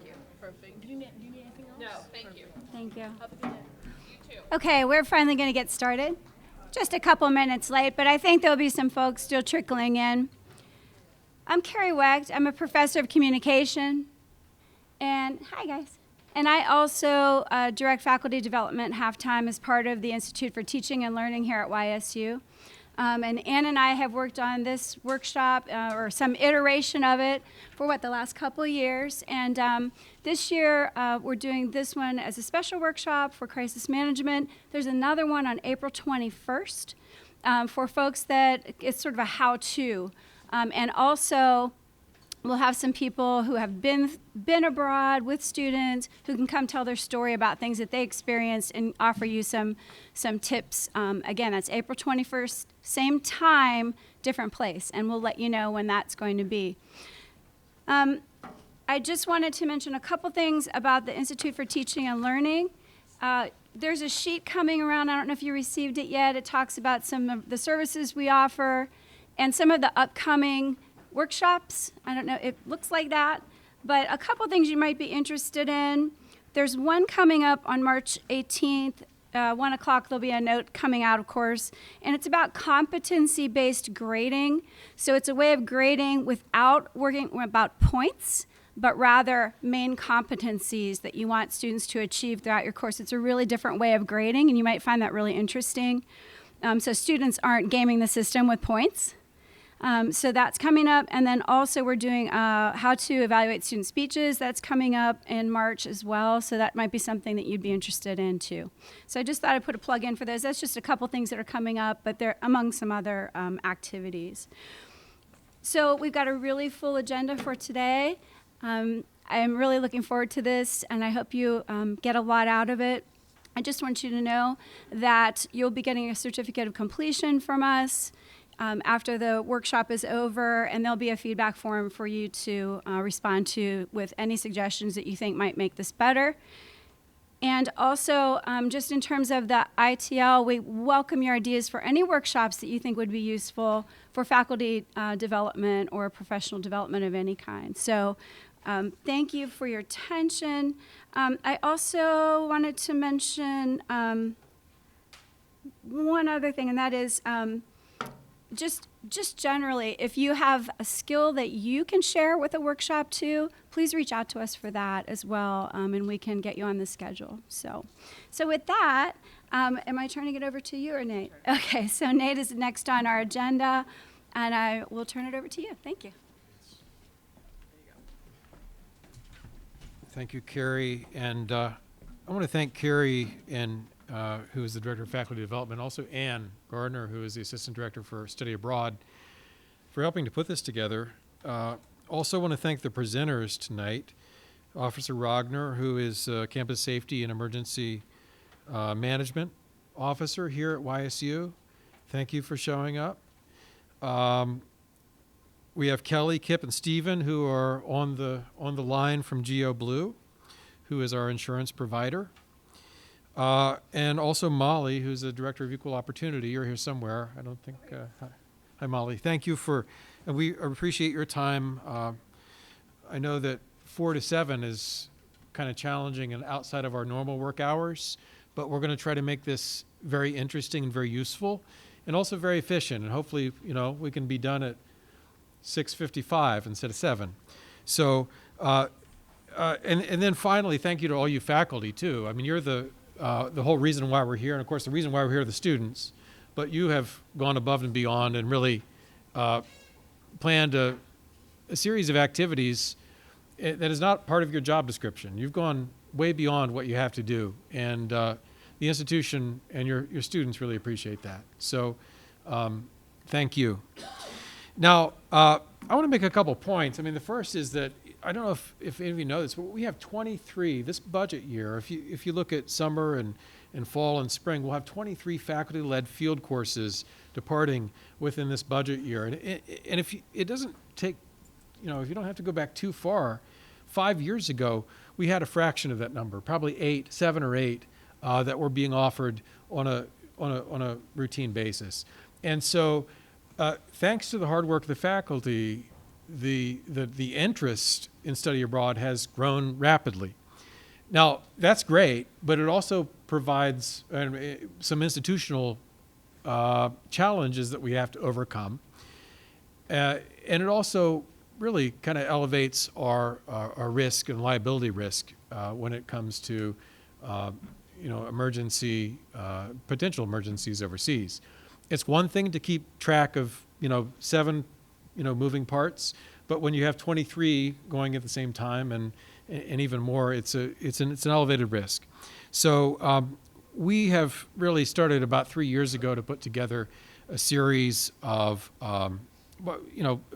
you. Perfect. Do you need anything else? No, thank you. Thank you. Have a good day. You too. Okay, we're finally going to get started. Just a couple minutes late, but I think there'll be some folks still trickling in. I'm Carrie Wecht. I'm a professor of communication. And hi, guys. And I also direct faculty development half-time as part of the Institute for Teaching and Learning here at YSU. And Ann and I have worked on this workshop, or some iteration of it, for the last couple of years. And this year, we're doing this one as a special workshop for crisis management. There's another one on April 21st for folks that it's sort of a how-to. And also, we'll have some people who have been abroad with students who can come tell their story about things that they experienced and offer you some tips. Again, that's April 21st, same time, different place, and we'll let you know when that's going to be. I just wanted to mention a couple things about the Institute for Teaching and Learning. There's a sheet coming around. I don't know if you received it yet. It talks about some of the services we offer and some of the upcoming workshops. I don't know, it looks like that. But a couple things you might be interested in. There's one coming up on March 18th, 1 o'clock. There'll be a note coming out, of course. And it's about competency-based grading. So it's a way of grading without worrying about points, but rather main competencies that you want students to achieve throughout your course. It's a really different way of grading, and you might find that really interesting. So students aren't gaming the system with points. So that's coming up. And then also we're doing how to evaluate student speeches. That's coming up in March as well. So that might be something that you'd be interested in too. So I just thought I'd put a plug in for those. That's just a couple things that are coming up, but they're among some other activities. So we've got a really full agenda for today. I'm really looking forward to this, and I hope you get a lot out of it. I just want you to know that you'll be getting a certificate of completion from us after the workshop is over, and there'll be a feedback form for you to respond to with any suggestions that you think might make this better. And also, just in terms of the ITL, we welcome your ideas for any workshops that you think would be useful for faculty development or professional development of any kind. So thank you for your attention. I also wanted to mention one other thing, and that is just generally, if you have a skill that you can share with a workshop too, please reach out to us for that as well, and we can get you on the schedule. So with that, am I turning it over to you or Nate? Okay, so Nate is next on our agenda, and I will turn it over to you. Thank you. Thank you, Carrie. And I want to thank Carrie and who is the Director of Faculty Development, also Ann Gardner, who is the Assistant Director for Study Abroad, for helping to put this together. Also want to thank the presenters tonight, Officer Rogner, who is Campus Safety and Emergency Management Officer here at YSU. Thank you for showing up. We have Kelly, Kip, and Stephen, who are on the line from Geo Blue, who is our insurance provider. And also Molly, who's the Director of Equal Opportunity. You're here somewhere. I don't think. Hi, Molly. Thank you and we appreciate your time. I know that 4 to 7 is kind of challenging and outside of our normal work hours, but we're going to try to make this very interesting and very useful, and also very efficient. And hopefully, we can be done at 6:55 instead of 7. So, and then finally, thank you to all you faculty too. I mean, you're the whole reason why we're here, and of course the reason why we're here are the students, but you have gone above and beyond and really planned a series of activities that is not part of your job description. You've gone way beyond what you have to do, and the institution and your students really appreciate that. So thank you. Now, I want to make a couple points. I mean, the first is that I don't know if any of you know this, but we have 23 this budget year. If you look at summer and fall and spring, we'll have 23 faculty-led field courses departing within this budget year. And if it doesn't take, if you don't have to go back too far, 5 years ago we had a fraction of that number, probably 7 or 8 that were being offered on a routine basis. And so, thanks to the hard work of the faculty, the interest in study abroad has grown rapidly. Now, that's great, but it also provides some institutional challenges that we have to overcome. And it also really kind of elevates our risk and liability risk when it comes to potential emergencies overseas. It's one thing to keep track of 7 moving parts, but when you have 23 going at the same time and even more, it's an elevated risk. So we have really started about 3 years ago to put together a series of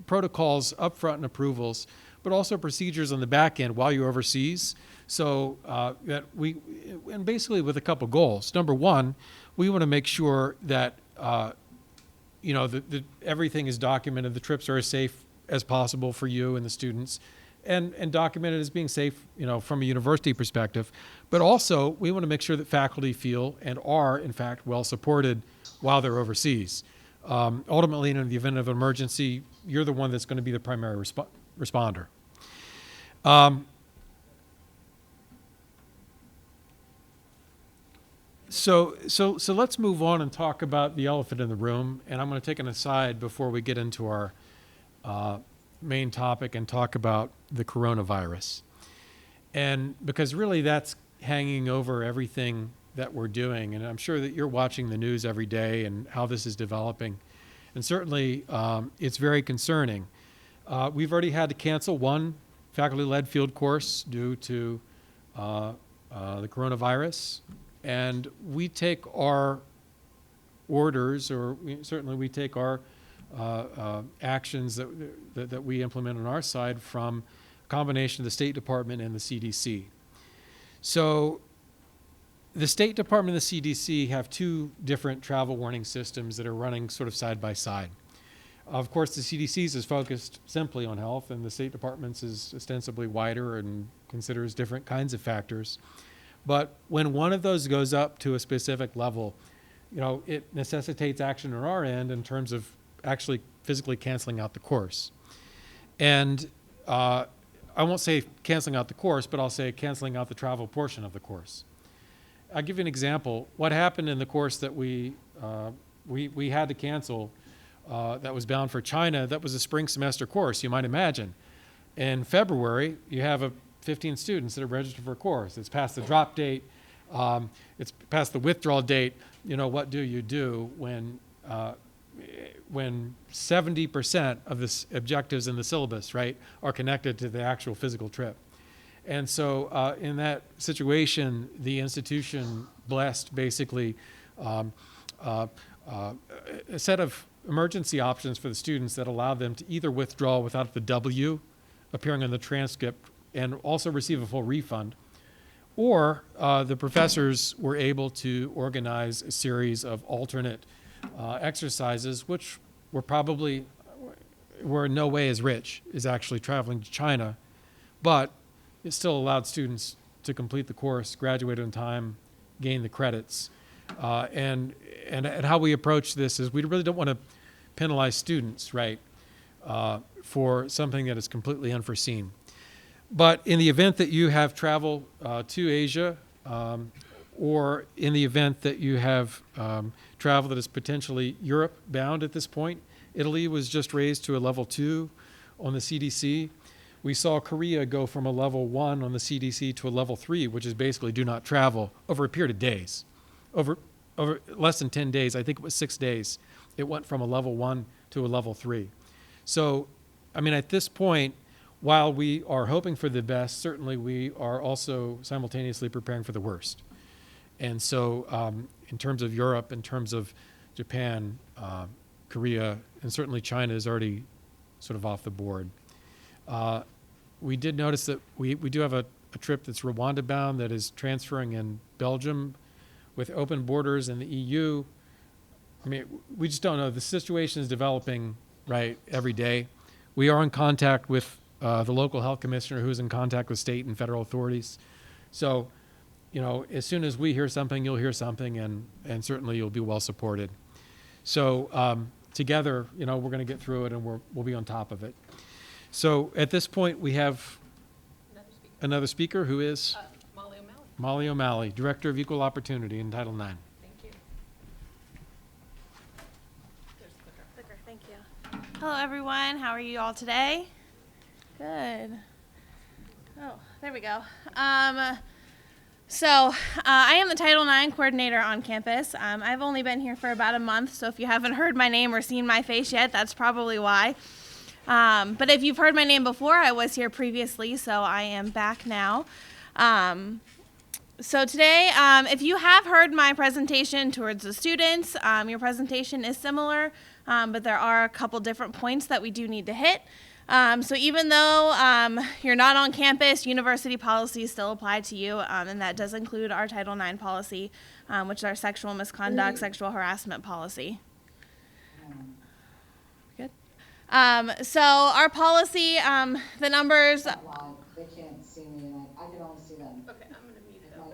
protocols, upfront and approvals, but also procedures on the back end while you're overseas. So that and basically with a couple goals. Number one, we want to make sure that that everything is documented, the trips are as safe as possible for you and the students, and documented as being safe, from a university perspective. But also, we want to make sure that faculty feel and are, in fact, well supported while they're overseas. Ultimately, in the event of an emergency, you're the one that's going to be the primary responder. So let's move on and talk about the elephant in the room. And I'm going to take an aside before we get into our main topic and talk about the coronavirus. And because really that's hanging over everything that we're doing. And I'm sure that you're watching the news every day and how this is developing. And certainly it's very concerning. We've already had to cancel one faculty-led field course due to the coronavirus. And we take our orders, or we take our actions that we implement on our side from a combination of the State Department and the CDC. So the State Department and the CDC have 2 different travel warning systems that are running sort of side by side. Of course, the CDC's is focused simply on health, and the State Department's is ostensibly wider and considers different kinds of factors. But when one of those goes up to a specific level, it necessitates action on our end in terms of actually physically canceling out the course. And I won't say canceling out the course, but I'll say canceling out the travel portion of the course. I'll give you an example. What happened in the course that we had to cancel that was bound for China, that was a spring semester course, you might imagine. In February, you have 15 students that are registered for a course. It's past the drop date. It's past the withdrawal date. What do you do when 70% of the objectives in the syllabus, right, are connected to the actual physical trip? And so in that situation, the institution blessed basically a set of emergency options for the students that allowed them to either withdraw without the W appearing on the transcript and also receive a full refund, or the professors were able to organize a series of alternate exercises, which were in no way as rich as actually traveling to China, but it still allowed students to complete the course, graduate on time, gain the credits. And how we approach this is we really don't want to penalize students, right, for something that is completely unforeseen. But in the event that you have travel to Asia, or in the event that you have travel that is potentially Europe bound at this point, Italy was just raised to a level 2 on the CDC. We saw Korea go from a level 1 on the CDC to a level 3, which is basically do not travel, over a period of days. Over less than 10 days, I think it was 6 days, it went from a level 1 to a level 3. So, at this point, while we are hoping for the best, certainly we are also simultaneously preparing for the worst. And so in terms of Europe, in terms of Japan, Korea, and certainly China is already sort of off the board. We did notice that we do have a trip that's Rwanda bound that is transferring in Belgium with open borders in the EU. We just don't know. The situation is developing, right, every day. We are in contact with the local health commissioner, who's in contact with state and federal authorities. So, as soon as we hear something, you'll hear something, and certainly you'll be well supported. So together, we're going to get through it, and we'll be on top of it. So at this point, we have Another speaker. another speaker who is Molly O'Malley. Molly O'Malley, Director of Equal Opportunity in Title IX. Thank you. There's the clicker. Clicker, thank you. Hello, everyone. How are you all today? Good. Oh, there we go. I am the Title IX coordinator on campus. I've only been here for about a month, so if you haven't heard my name or seen my face yet, that's probably why. But if you've heard my name before, I was here previously, so I am back now. So today, if you have heard my presentation towards the students, your presentation is similar, but there are a couple different points that we do need to hit. So even though you're not on campus, university policies still apply to you, and that does include our Title IX policy, which is our sexual misconduct, sexual harassment policy. Good. So our policy, the numbers. Live. They can't see me, and I can only see them. Okay, I'm gonna mute If them.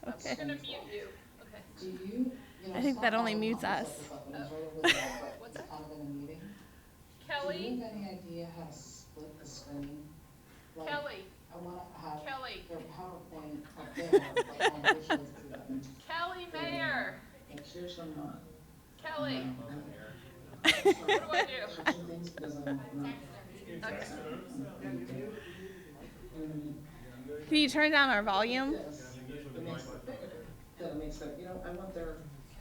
my Okay. I'm gonna mute you. Okay. Do you know, I think it's that not only loud mutes enough, us. but it's right over there, but What's it's that? kind of in a meeting. Do Kelly, you have any idea how to split the screen? Like, Kelly, I wanna have Kelly, their PowerPoint up there, like my visuals to them. Kelly Mayer, Like, seriously not. Kelly. What do I do? Switching things because I'm not. Okay. Can you turn down our volume? Yes, it makes it bigger. That makes it, I want their,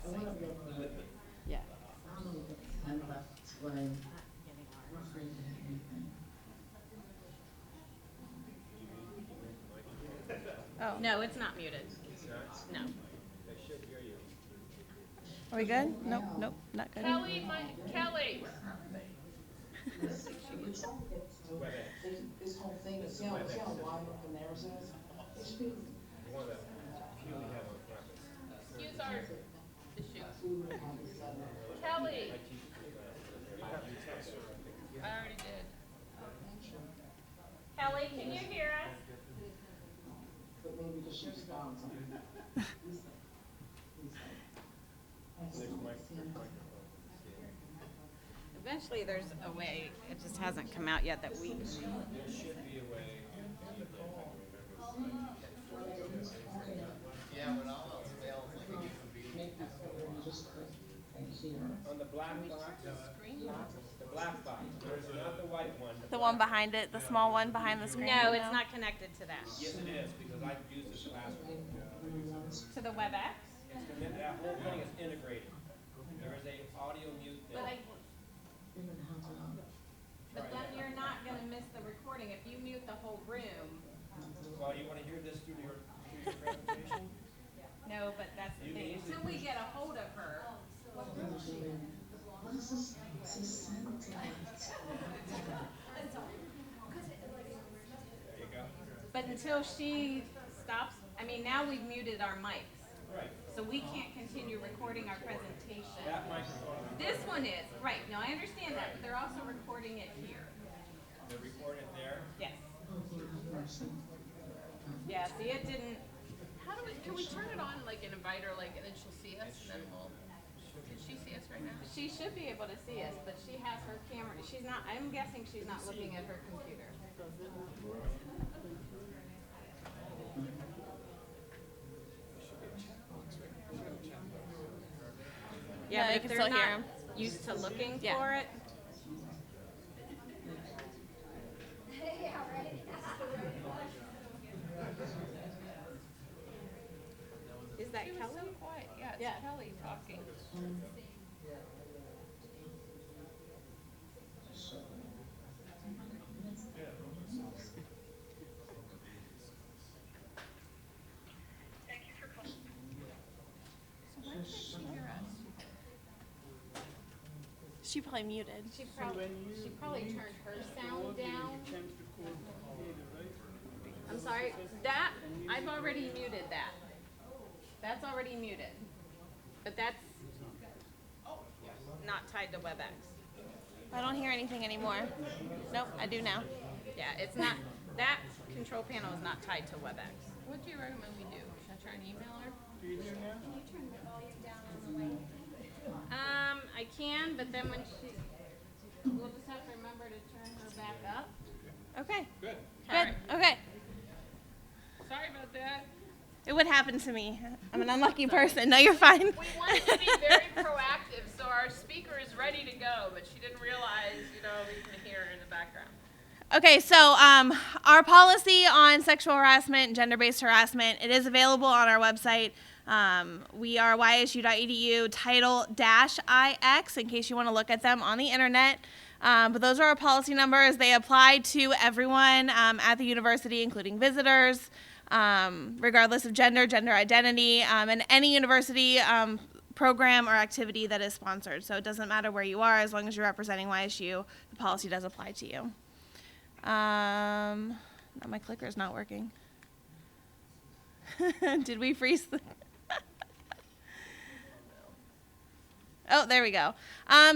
I wanna be able to. Yeah. I don't know if it's 10 left way. I'm afraid to hit anything. Oh, No, it's not muted. No. are we good? Nope, nope, not good. Kelly, Kelly. This whole thing is, see how wide open theirs is? It should be Use our issue. food and have this set up. Kelly. I already did. Kelly, can you hear us? But maybe just shift down something. Eventually, there's a way, it just hasn't come out yet that we. On the black box, the black box, not the white one. The one behind it, the small one behind the screen? No, it's not connected to that. Yes, it is, because I've used this last one. To the WebEx? That whole thing is integrated. There is a audio mute there. But then you're not gonna miss the recording. If you mute the whole room. Well, you wanna hear this through your presentation? No, but that's the thing. Until we get a hold of her. What is this? This is sent. There you go. But until she stops, I mean, now we've muted our mics. Right, So we can't continue recording our presentation. that microphone, This one is, right. No, I understand that, but they're also recording it here. they're recorded there. Yes. Yeah, see, it didn't. Can we turn it on, like, and invite her, like, and then she'll see us, and then we'll, can she see us right now? She should be able to see us, but she has her camera, she's not, I'm guessing she's not looking at her computer. Yeah, Yeah, you but if can they're still hear not 'em. used to looking Yeah. for it. Is that She was Kelly? so quiet. Yeah, it's Yeah. Kelly talking. She probably muted. She probably turned her sound down. I'm sorry, that, I've already muted that. That's already muted. But that's not tied to WebEx. I don't hear anything anymore. Nope, I do now. Yeah, it's not, that control panel is not tied to WebEx. What do you recommend we do? Should I try and email her? I can, but then when she, we'll just have to remember to turn her back up. Okay. Good. Good. Okay. Sorry about that. It would happen to me. I'm an unlucky person. No, you're fine. We wanted to be very proactive, so our speaker is ready to go, but she didn't realize, you know, we can hear her in the background. Okay, so our policy on sexual harassment and gender-based harassment, it is available on our website. We are ysu.edu title-IX in case you want to look at them on the internet. But those are our policy numbers. They apply to everyone at the university, including visitors, regardless of gender identity, and any university program or activity that is sponsored. So it doesn't matter where you are, as long as you're representing YSU, the policy does apply to you. Now my clicker's not working. Did we freeze the... Oh, there we go.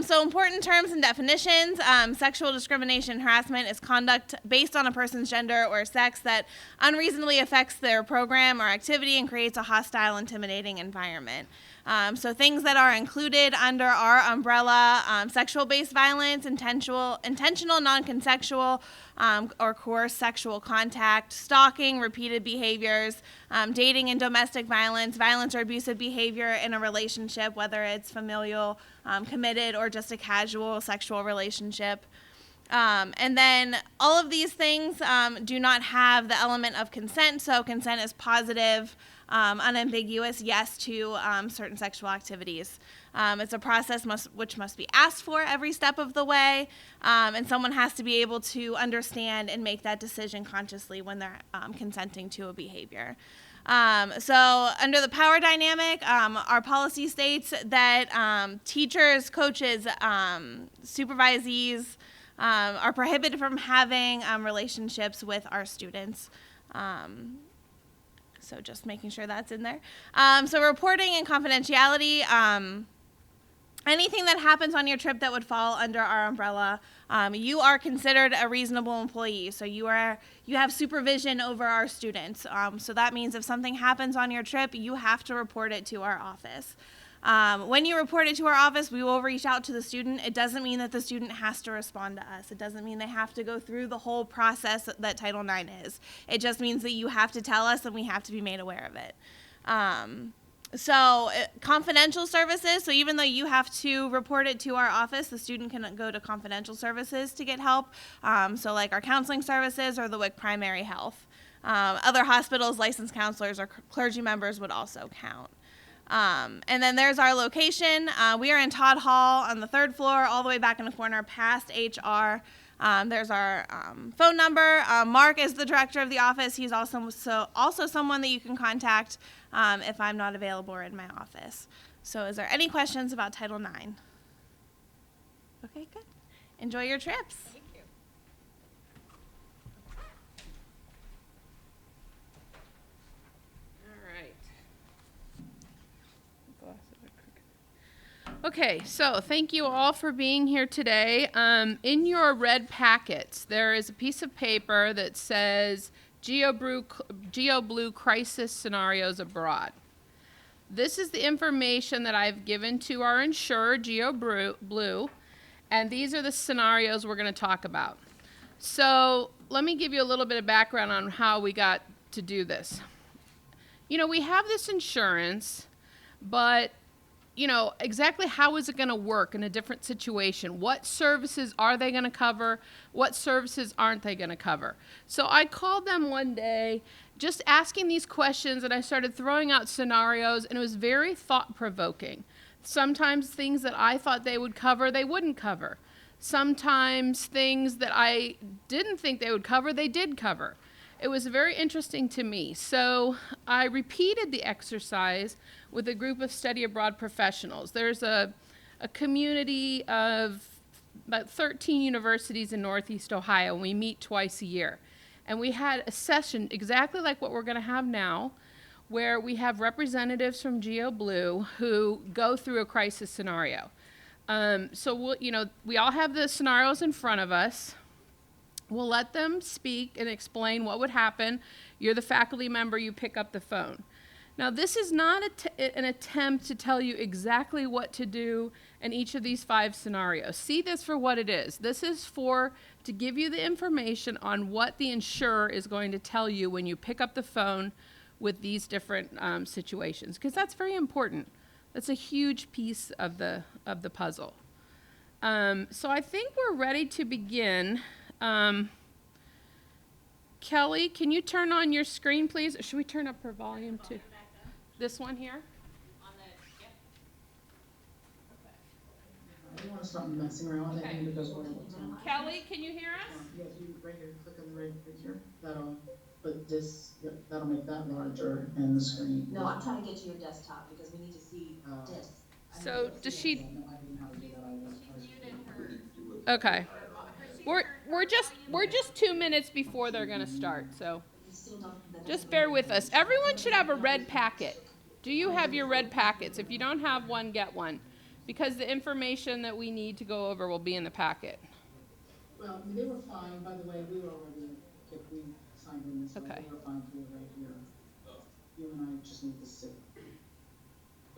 So important terms and definitions. Sexual discrimination harassment is conduct based on a person's gender or sex that unreasonably affects their program or activity and creates a hostile, intimidating environment. So things that are included under our umbrella, sexual-based violence, intentional non-consensual or coerced sexual contact, stalking, repeated behaviors, dating and domestic violence, violence or abusive behavior in a relationship, whether it's familial, committed, or just a casual sexual relationship. And then all of these things do not have the element of consent, so consent is positive, unambiguous yes to certain sexual activities. It's a process which must be asked for every step of the way, and someone has to be able to understand and make that decision consciously when they're consenting to a behavior. So under the power dynamic, our policy states that teachers, coaches, supervisees are prohibited from having relationships with our students. So just making sure that's in there. So reporting and confidentiality, anything that happens on your trip that would fall under our umbrella, you are considered a reasonable employee. So you have supervision over our students. So that means if something happens on your trip, you have to report it to our office. When you report it to our office, we will reach out to the student. It doesn't mean that the student has to respond to us. It doesn't mean they have to go through the whole process that Title IX is. It just means that you have to tell us and we have to be made aware of it. Confidential services, so even though you have to report it to our office, the student can go to confidential services to get help. So like our counseling services or the WIC Primary Health. Other hospitals, licensed counselors, or clergy members would also count. And then there's our location. We are in Todd Hall on the 3rd floor, all the way back in the corner past HR. There's our phone number. Mark is the director of the office. He's also someone that you can contact if I'm not available or in my office. So is there any questions about Title IX? Okay, good. Enjoy your trips. Thank you. All right. Okay, so thank you all for being here today. In your red packets, there is a piece of paper that says GeoBlue Crisis Scenarios Abroad. This is the information that I've given to our insurer, GeoBlue, and these are the scenarios we're going to talk about. So let me give you a little bit of background on how we got to do this. You know, we have this insurance, but you know, exactly how is it going to work in a different situation? What services are they going to cover? What services aren't they going to cover? So I called them one day just asking these questions, and I started throwing out scenarios, and it was very thought-provoking. Sometimes things that I thought they would cover, they wouldn't cover. Sometimes things that I didn't think they would cover, they did cover. It was very interesting to me. So I repeated the exercise with a group of study abroad professionals. There's a community of about 13 universities in Northeast Ohio, and we meet twice a year. And we had a session exactly like what we're going to have now, where we have representatives from GeoBlue who go through a crisis scenario. So we all have the scenarios in front of us. We'll let them speak and explain what would happen. You're the faculty member, you pick up the phone. Now, this is not an attempt to tell you exactly what to do in each of these 5 scenarios. See this for what it is. This is to give you the information on what the insurer is going to tell you when you pick up the phone with these different situations, because that's very important. That's a huge piece of the puzzle. So I think we're ready to begin. Kelly, can you turn on your screen, please? Or should we turn up her volume too? This one here? I don't wanna start messing around with anything because we're. Kelly, can you hear us? Yeah, if you right here, click on the right here, that'll, but this, yep, that'll make that larger in the screen. No, I'm trying to get to your desktop because we need to see this. So does she? No, I didn't know how to do that. Okay. We're just 2 minutes before they're gonna start, so You still don't. just bear with us. Everyone should have a red packet. Do you have your red packets? If you don't have one, get one, because the information that we need to go over will be in the packet. Well, they were fine, by the way, we were already, if we signed in this, Okay. we were fine for right here. You and I just need to sit.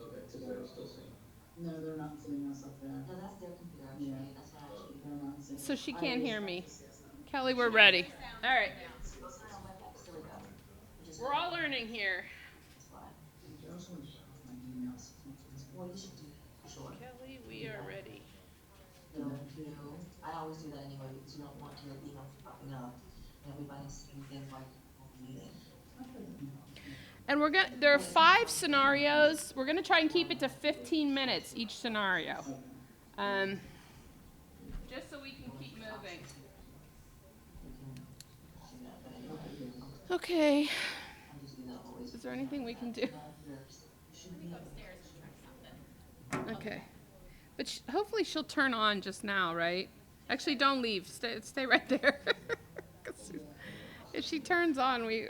Okay, so they're still seeing. No, they're not sitting us up there. No, that's their computer actually. Yeah. That's not actually. They're not sitting. So she can't hear me. Kelly, we're ready. All right. Still we go. Which is We're all learning here. That's fine. I also want to shut off my emails. Well, you should do, sure. Kelly, we are ready. No, I always do that anyway because you don't want your emails popping up and everybody seeing things like the meeting. And there are 5 scenarios. We're gonna try and keep it to 15 minutes each scenario. Just so we can keep moving. Okay. Is there anything we can do? Okay. But hopefully she'll turn on just now, right? Actually, don't leave. Stay right there. 'Cause if she turns on, we...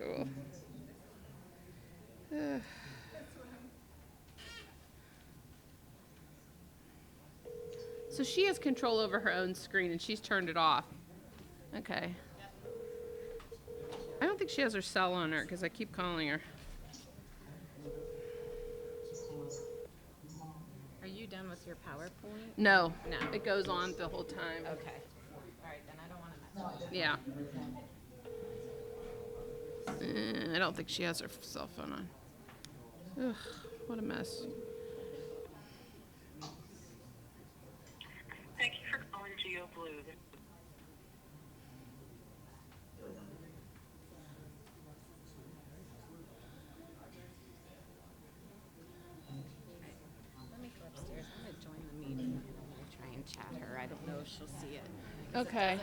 So she has control over her own screen and she's turned it off. Okay. I don't think she has her cell on her because I keep calling her. Are you done with your PowerPoint? No. No. It goes on the whole time. Okay. All right, then I don't want to mess with Yeah. I don't think she has her cell phone on. Ugh, what a mess. Thank you for calling GeoBlue. Let me go upstairs. I'm going to join the meeting and I'm going to try and chat her. I don't know if she'll see it. Okay.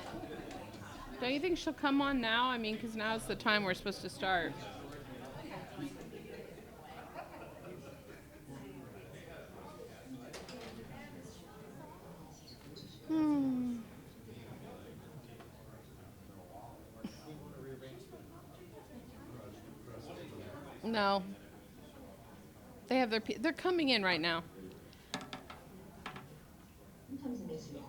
Don't you think she'll come on now? I mean, because now's the time we're supposed to start. No. They have they're coming in right now. Sometimes it makes you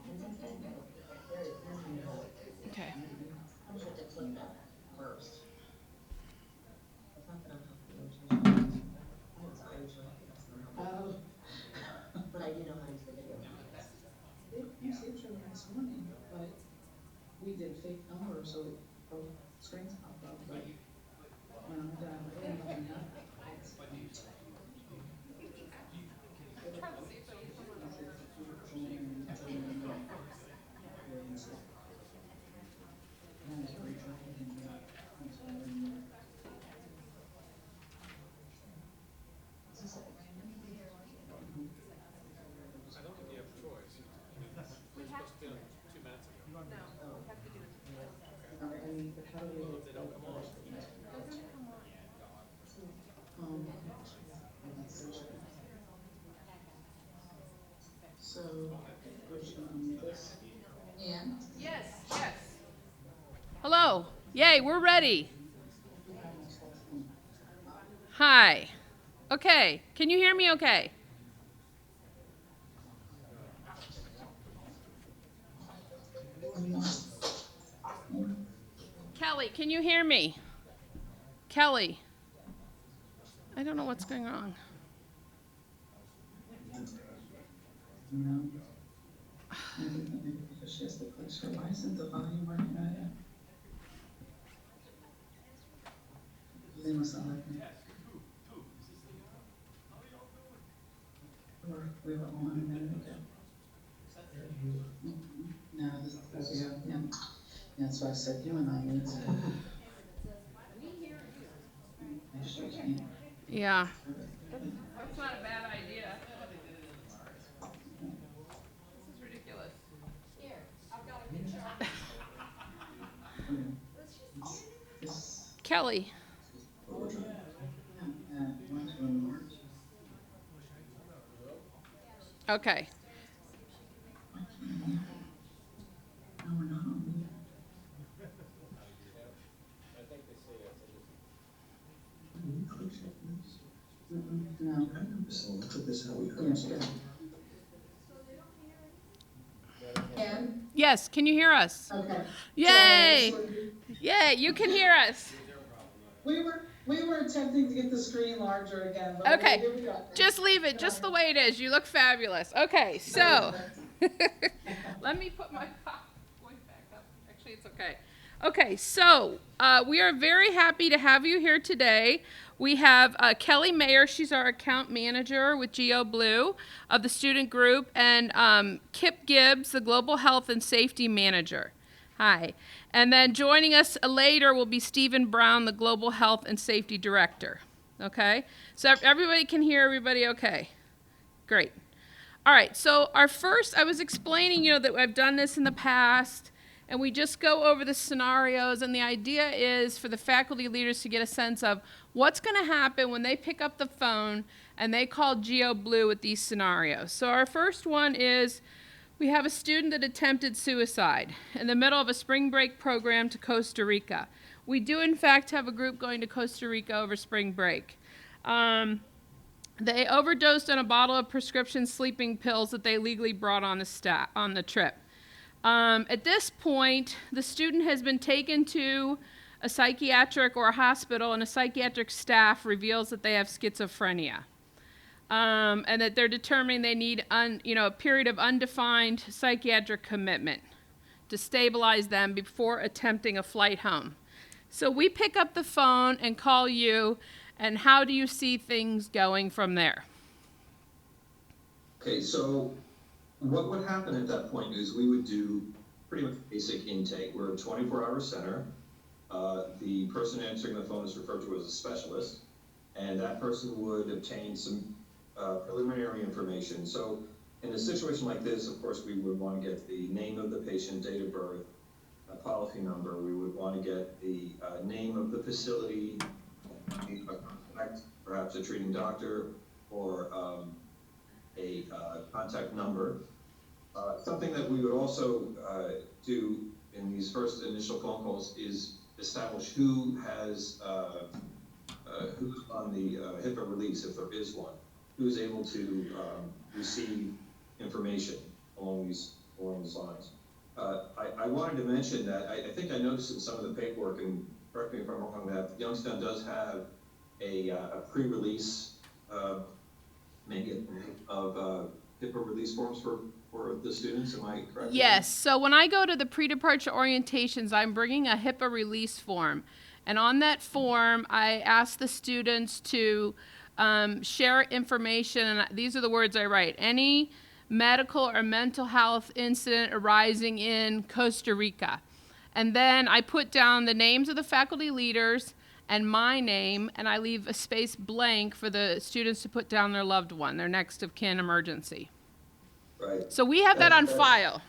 Okay. I'm just going to click that first. It's not that I'm Oh, but I do know how to use the video. you see, it's really nice morning, but we did a fake number, so both screens popped up, but when I'm done, I don't know. So, we're just gonna unmute this. And? Yes. Hello. Yay, we're ready. Hi. Okay. Can you hear me okay? Kelly, can you hear me? Kelly. I I don't know what's going on. No. Maybe because she has to push her license, the volume right now. They must not like me. We were on a minute ago. No, this is, yeah. That's why I said you and I need to. Make sure you can. Yeah. That's not a bad idea. This is ridiculous. This, Kelly. one's from March. Okay. No, we're not on no. So look at this, how we Yes, Yes, can you hear us? okay. Yay! Yay, you can hear us. We were attempting to get the screen larger again, but Okay. here we go. Just leave it just the way it is. You look fabulous. Okay, so let me put my point back up. Actually, it's okay. Okay, so we are very happy to have you here today. We have Kelly Mayer, she's our account manager with Geo Blue of the student group, and Kip Gibbs, the global health and safety manager. Hi. And then joining us later will be Stephen Brown, the global health and safety director. Okay? So everybody can hear everybody okay? Great. All right, so our first, I was explaining, that I've done this in the past, and we just go over the scenarios, and the idea is for the faculty leaders to get a sense of what's going to happen when they pick up the phone and they call Geo Blue with these scenarios. So our first one is we have a student that attempted suicide in the middle of a spring break program to Costa Rica. We do, in fact, have a group going to Costa Rica over spring break. They overdosed on a bottle of prescription sleeping pills that they legally brought on the trip. At this point, the student has been taken to a psychiatric or a hospital, and a psychiatric staff reveals that they have schizophrenia, and that they're determining they need a period of undefined psychiatric commitment to stabilize them before attempting a flight home. So we pick up the phone and call you, and how do you see things going from there? Okay, so what would happen at that point is we would do pretty much basic intake. We're a 24-hour center. The person answering the phone is referred to as a specialist, and that person would obtain some preliminary information. So in a situation like this, of course, we would want to get the name of the patient, date of birth, a policy number. We would want to get the name of the facility, perhaps a treating doctor, or a contact number. Something that we would also do in these first initial phone calls is establish who has who's on the HIPAA release, if there is one, who's able to receive information along these lines. I wanted to mention that I think I noticed in some of the paperwork, and correct me if I'm wrong, that Youngstown does have a pre-release of HIPAA release forms for the students. Am I correct? Yes. So when I go to the pre-departure orientations, I'm bringing a HIPAA release form. And on that form, I ask the students to share information. And these are the words I write. Any medical or mental health incident arising in Costa Rica. And then I put down the names of the faculty leaders and my name, and I leave a space blank for the students to put down their loved one, their next of kin emergency. Right. So we have that on file.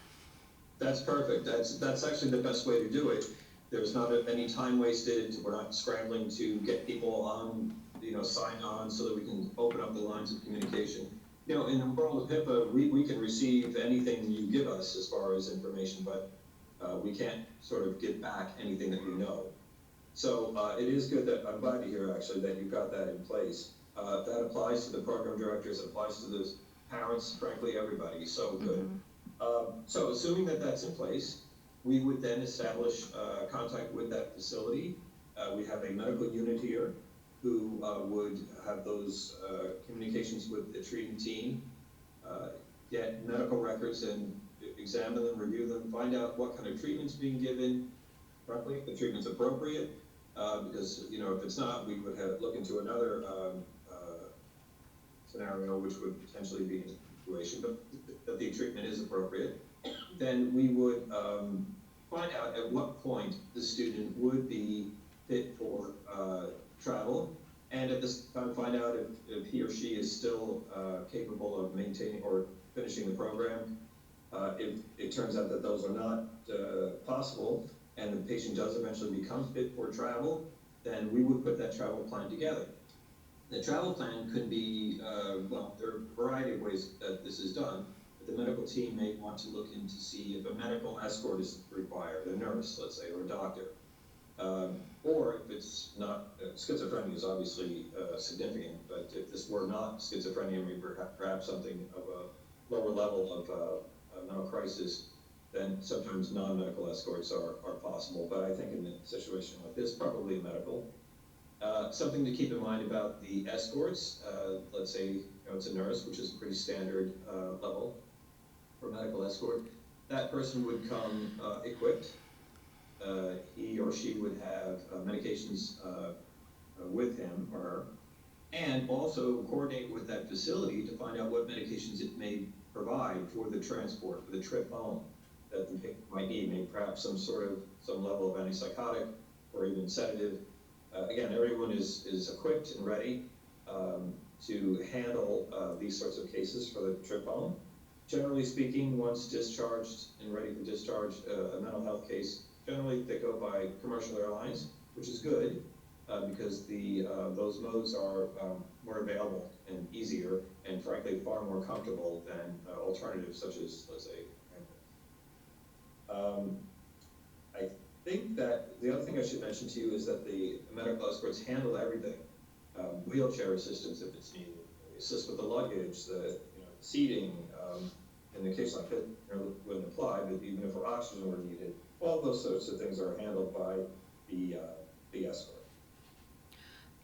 That's perfect. That's actually the best way to do it. There's not any time wasted. We're not scrambling to get people on, sign on so that we can open up the lines of communication. In the world of HIPAA, we can receive anything you give us as far as information, but we can't sort of give back anything that we know. So it is good that, I'm glad to hear actually that you've got that in place. That applies to the program directors, it applies to the parents, frankly, everybody, so good. So assuming that that's in place, we would then establish contact with that facility. We have a medical unit here. who would have those communications with the treating team, get medical records and examine them, review them, find out what kind of treatment's being given, roughly, if the treatment's appropriate, because, you know, if it's not, we would have look into another scenario, which would potentially be a situation, but that the treatment is appropriate. Then we would find out at what point the student would be fit for travel, and at this time find out if he or she is still capable of maintaining or finishing the program. If it turns out that those are not possible, and the patient does eventually become fit for travel, then we would put that travel plan together. The travel plan could be, well, there are a variety of ways that this is done. But the medical team may want to look in to see if a medical escort is required, a nurse, let's say, or a doctor. Or if it's not, schizophrenia is obviously significant, but if this were not schizophrenia, maybe perhaps something of a lower level of mental crisis, then sometimes non-medical escorts are possible. But I think in a situation like this, probably medical. Something to keep in mind about the escorts, let's say, you know, it's a nurse, which is a pretty standard level for medical escort. That person would come equipped. He or she would have medications with him or her, and also coordinate with that facility to find out what medications it may provide for the transport, for the trip home that the patient might need, maybe perhaps some level of antipsychotic or even sedative. Again, everyone is equipped and ready to handle these sorts of cases for the trip home. Generally speaking, once discharged and ready for discharge, a mental health case, generally they go by commercial airlines, which is good because those modes are more available and easier and frankly far more comfortable than alternatives such as, let's say, I think that the other thing I should mention to you is that the medical escorts handle everything. Wheelchair assistance if it's needed, assist with the luggage, the seating, in the case like that, wouldn't apply, but even if oxygen were needed, all those sorts of things are handled by the escort.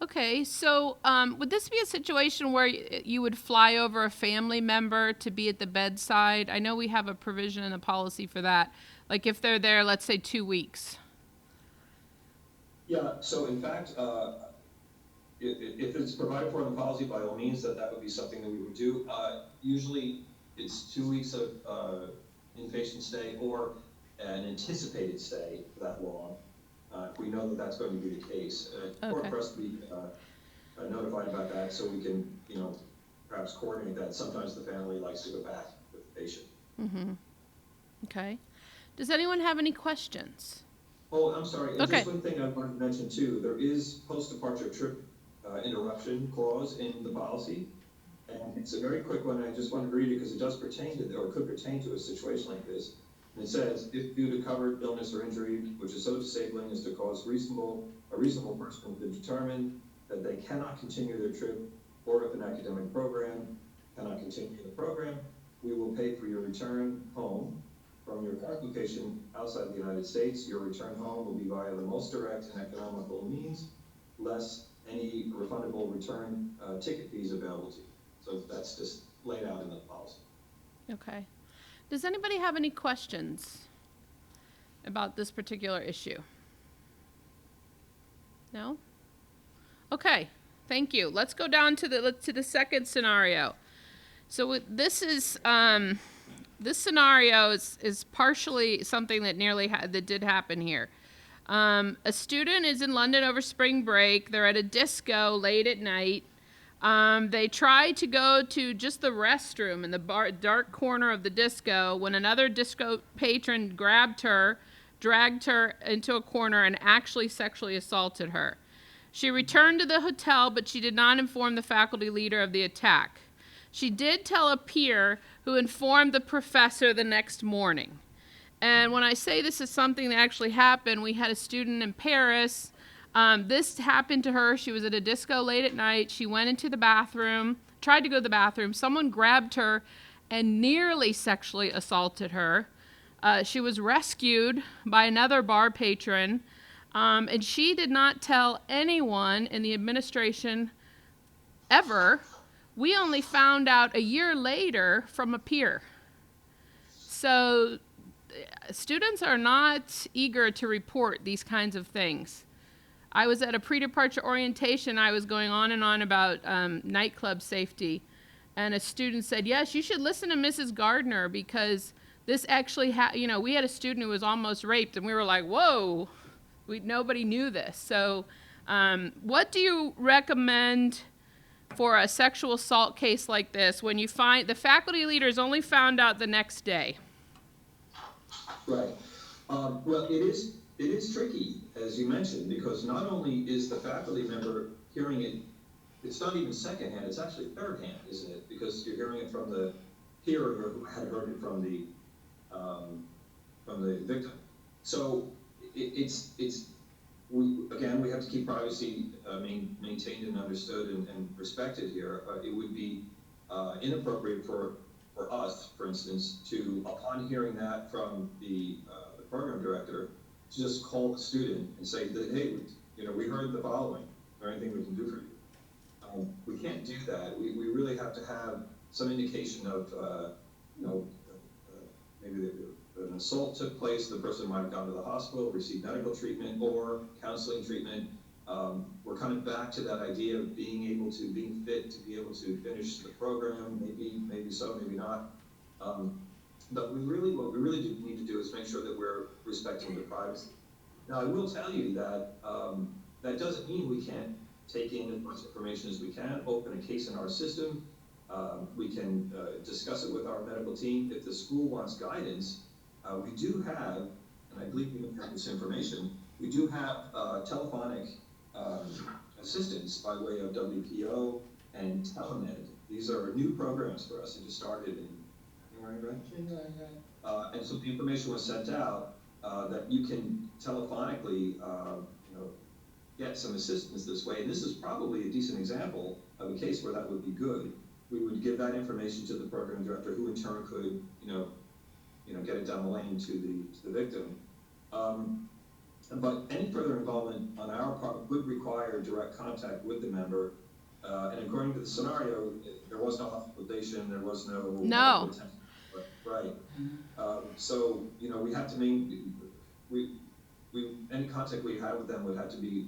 Okay, so would this be a situation where you would fly over a family member to be at the bedside? I know we have a provision in the policy for that. Like if they're there, let's say 2 weeks. Yeah, so in fact, if it's provided for in the policy, by all means, that would be something that we would do. Usually it's 2 weeks of inpatient stay or an anticipated stay for that long. If we know that that's going to be the case, or for us to be notified about that so we can, perhaps coordinate that. Sometimes the family likes to go back with the patient. Mm-hmm. Okay. Does anyone have any questions? Oh, I'm sorry. And okay. Just one thing I wanted to mention too. There is post-departure trip interruption clause in the policy. And it's a very quick one. I just wanted to read it because it does pertain to, or could pertain to a situation like this. And it says, if due to covered illness or injury, which is so disabling as to cause a reasonable person to determine that they cannot continue their trip, or if an academic program cannot continue the program, we will pay for your return home from your current location outside the United States. Your return home will be via the most direct and economical means, less any refundable return ticket fees available to you. So that's just laid out in the policy. Okay. Does anybody have any questions about this particular issue? No? Okay, thank you. Let's go down to the second scenario. So this is this scenario is partially something that that did happen here. A student is in London over spring break. They're at a disco late at night. They tried to go to just the restroom in the dark corner of the disco when another disco patron grabbed her, dragged her into a corner, and actually sexually assaulted her. She returned to the hotel, but she did not inform the faculty leader of the attack. She did tell a peer who informed the professor the next morning. And when I say this is something that actually happened, we had a student in Paris. This happened to her. She was at a disco late at night. She went into the bathroom, tried to go to the bathroom. Someone grabbed her and nearly sexually assaulted her. She was rescued by another bar patron. And she did not tell anyone in the administration ever. We only found out a year later from a peer. So students are not eager to report these kinds of things. I was at a pre-departure orientation. I was going on and on about nightclub safety. And a student said, yes, you should listen to Mrs. Gardner because this actually, we had a student who was almost raped, and we were like, whoa, nobody knew this. So what do you recommend for a sexual assault case like this when you find the faculty leaders only found out the next day? Right. Well, it is tricky, as you mentioned, because not only is the faculty member hearing it, it's not even secondhand, it's actually thirdhand, isn't it? Because you're hearing it from the peer who had heard it from the victim. So we have to keep privacy maintained and understood and respected here. It would be inappropriate for us, for instance, to, upon hearing that from the program director, to just call the student and say that, hey, we heard the following. Is there anything we can do for you? We can't do that. We really have to have some indication of, maybe an assault took place, the person might have gone to the hospital, received medical treatment or counseling treatment. We're kind of back to that idea of being fit to be able to finish the program, maybe so, maybe not. But what we really do need to do is make sure that we're respecting the privacy. Now, I will tell you that that doesn't mean we can't take in as much information as we can, open a case in our system. We can discuss it with our medical team. If the school wants guidance, we do have, and I believe you have this information, we do have telephonic assistance by way of WPO and Telemed. These are new programs for us. It just started in January, right? And so the information was sent out that you can telephonically, get some assistance this way. And this is probably a decent example of a case where that would be good. We would give that information to the program director, who in turn could, get it down the lane to the victim. But any further involvement on our part would require direct contact with the member. And according to the scenario, there was no hospitalization, there was no attention. Right. So, we have to any contact we had with them would have to be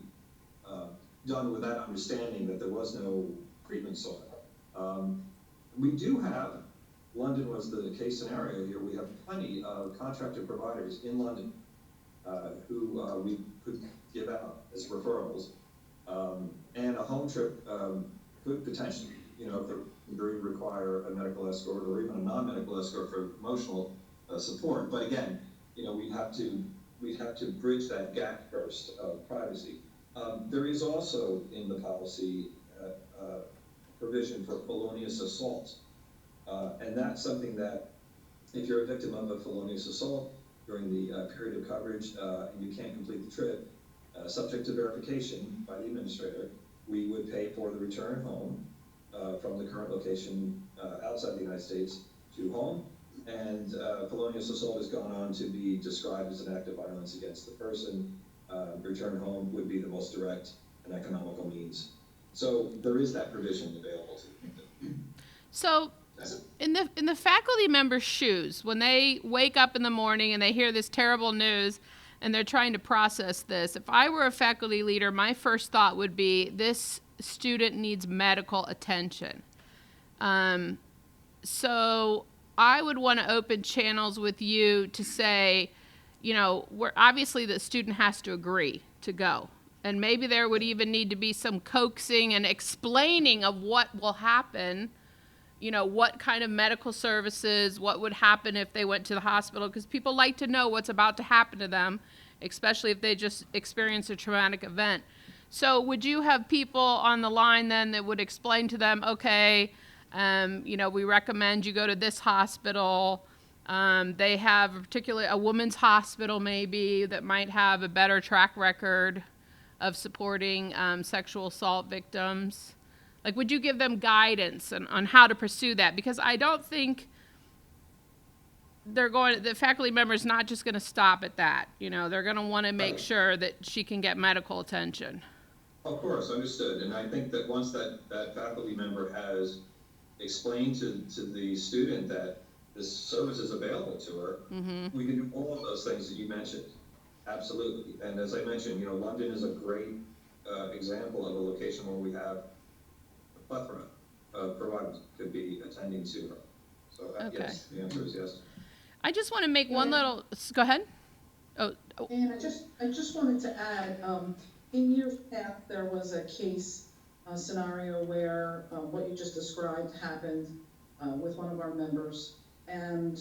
done with that understanding that there was no treatment sought. We do have, London was the case scenario here, we have plenty of contracted providers in London who we could give out as referrals. And a home trip could potentially, if they require a medical escort or even a non-medical escort for emotional support. But again, we'd have to bridge that gap first of privacy. There is also in the policy provision for felonious assault. And that's something that if you're a victim of a felonious assault during the period of coverage and you can't complete the trip, subject to verification by the administrator, we would pay for the return home from the current location outside the United States to home. And felonious assault has gone on to be described as an act of violence against the person. Return home would be the most direct and economical means. So there is that provision available to them. So in the faculty members' shoes, when they wake up in the morning and they hear this terrible news and they're trying to process this, if I were a faculty leader, my first thought would be this student needs medical attention. So I would want to open channels with you to say, where obviously the student has to agree to go. And maybe there would even need to be some coaxing and explaining of what will happen, what kind of medical services, what would happen if they went to the hospital, because people like to know what's about to happen to them, especially if they just experience a traumatic event. So would you have people on the line then that would explain to them, okay, we recommend you go to this hospital. They have a women's hospital maybe that might have a better track record of supporting sexual assault victims. Like, would you give them guidance on how to pursue that? Because I don't think the faculty member's not just going to stop at that. They're going to want to make sure that she can get medical attention. Of course, understood. And I think that once that faculty member has explained to the student that this service is available to her, we can do all of those things that you mentioned. Absolutely. And as I mentioned, London is a great example of a location where we have a plethora of providers could be attending to her. So Okay. yes, the answer is yes. I just want to make one little, go ahead. Oh, And I just wanted to add, in years past, there was a case, a scenario where what you just described happened with one of our members, and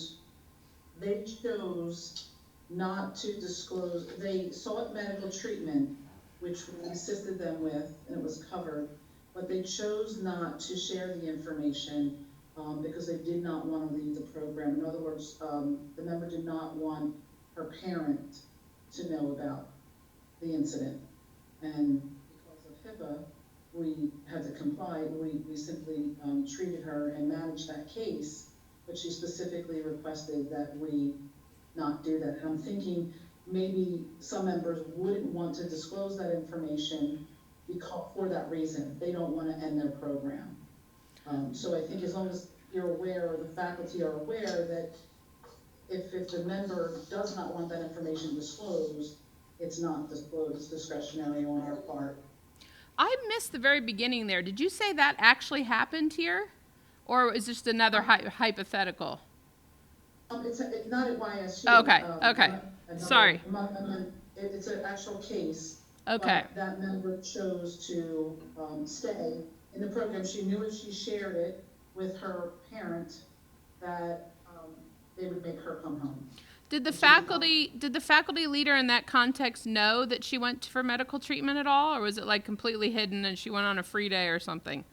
they chose not to disclose. They sought medical treatment, which we assisted them with, and it was covered, but they chose not to share the information because they did not want to leave the program. In other words, the member did not want her parent to know about the incident. And because of HIPAA, we had to comply. We simply treated her and managed that case, but she specifically requested that we not do that. And I'm thinking maybe some members wouldn't want to disclose that information because for that reason. They don't want to end their program. So I think as long as you're aware, or the faculty are aware, that if the member does not want that information disclosed, it's not disclosed, it's discretionary on our part. I missed the very beginning there. Did you say that actually happened here? Or is this just another hypothetical? It's not at YSU. Okay, okay. Sorry. It's an actual case. Okay. But that member chose to stay in the program. She knew if she shared it with her parent that they would make her come home. Did the faculty leader in that context know that she went for medical treatment at all, or was it like completely hidden and she went on a free day or something?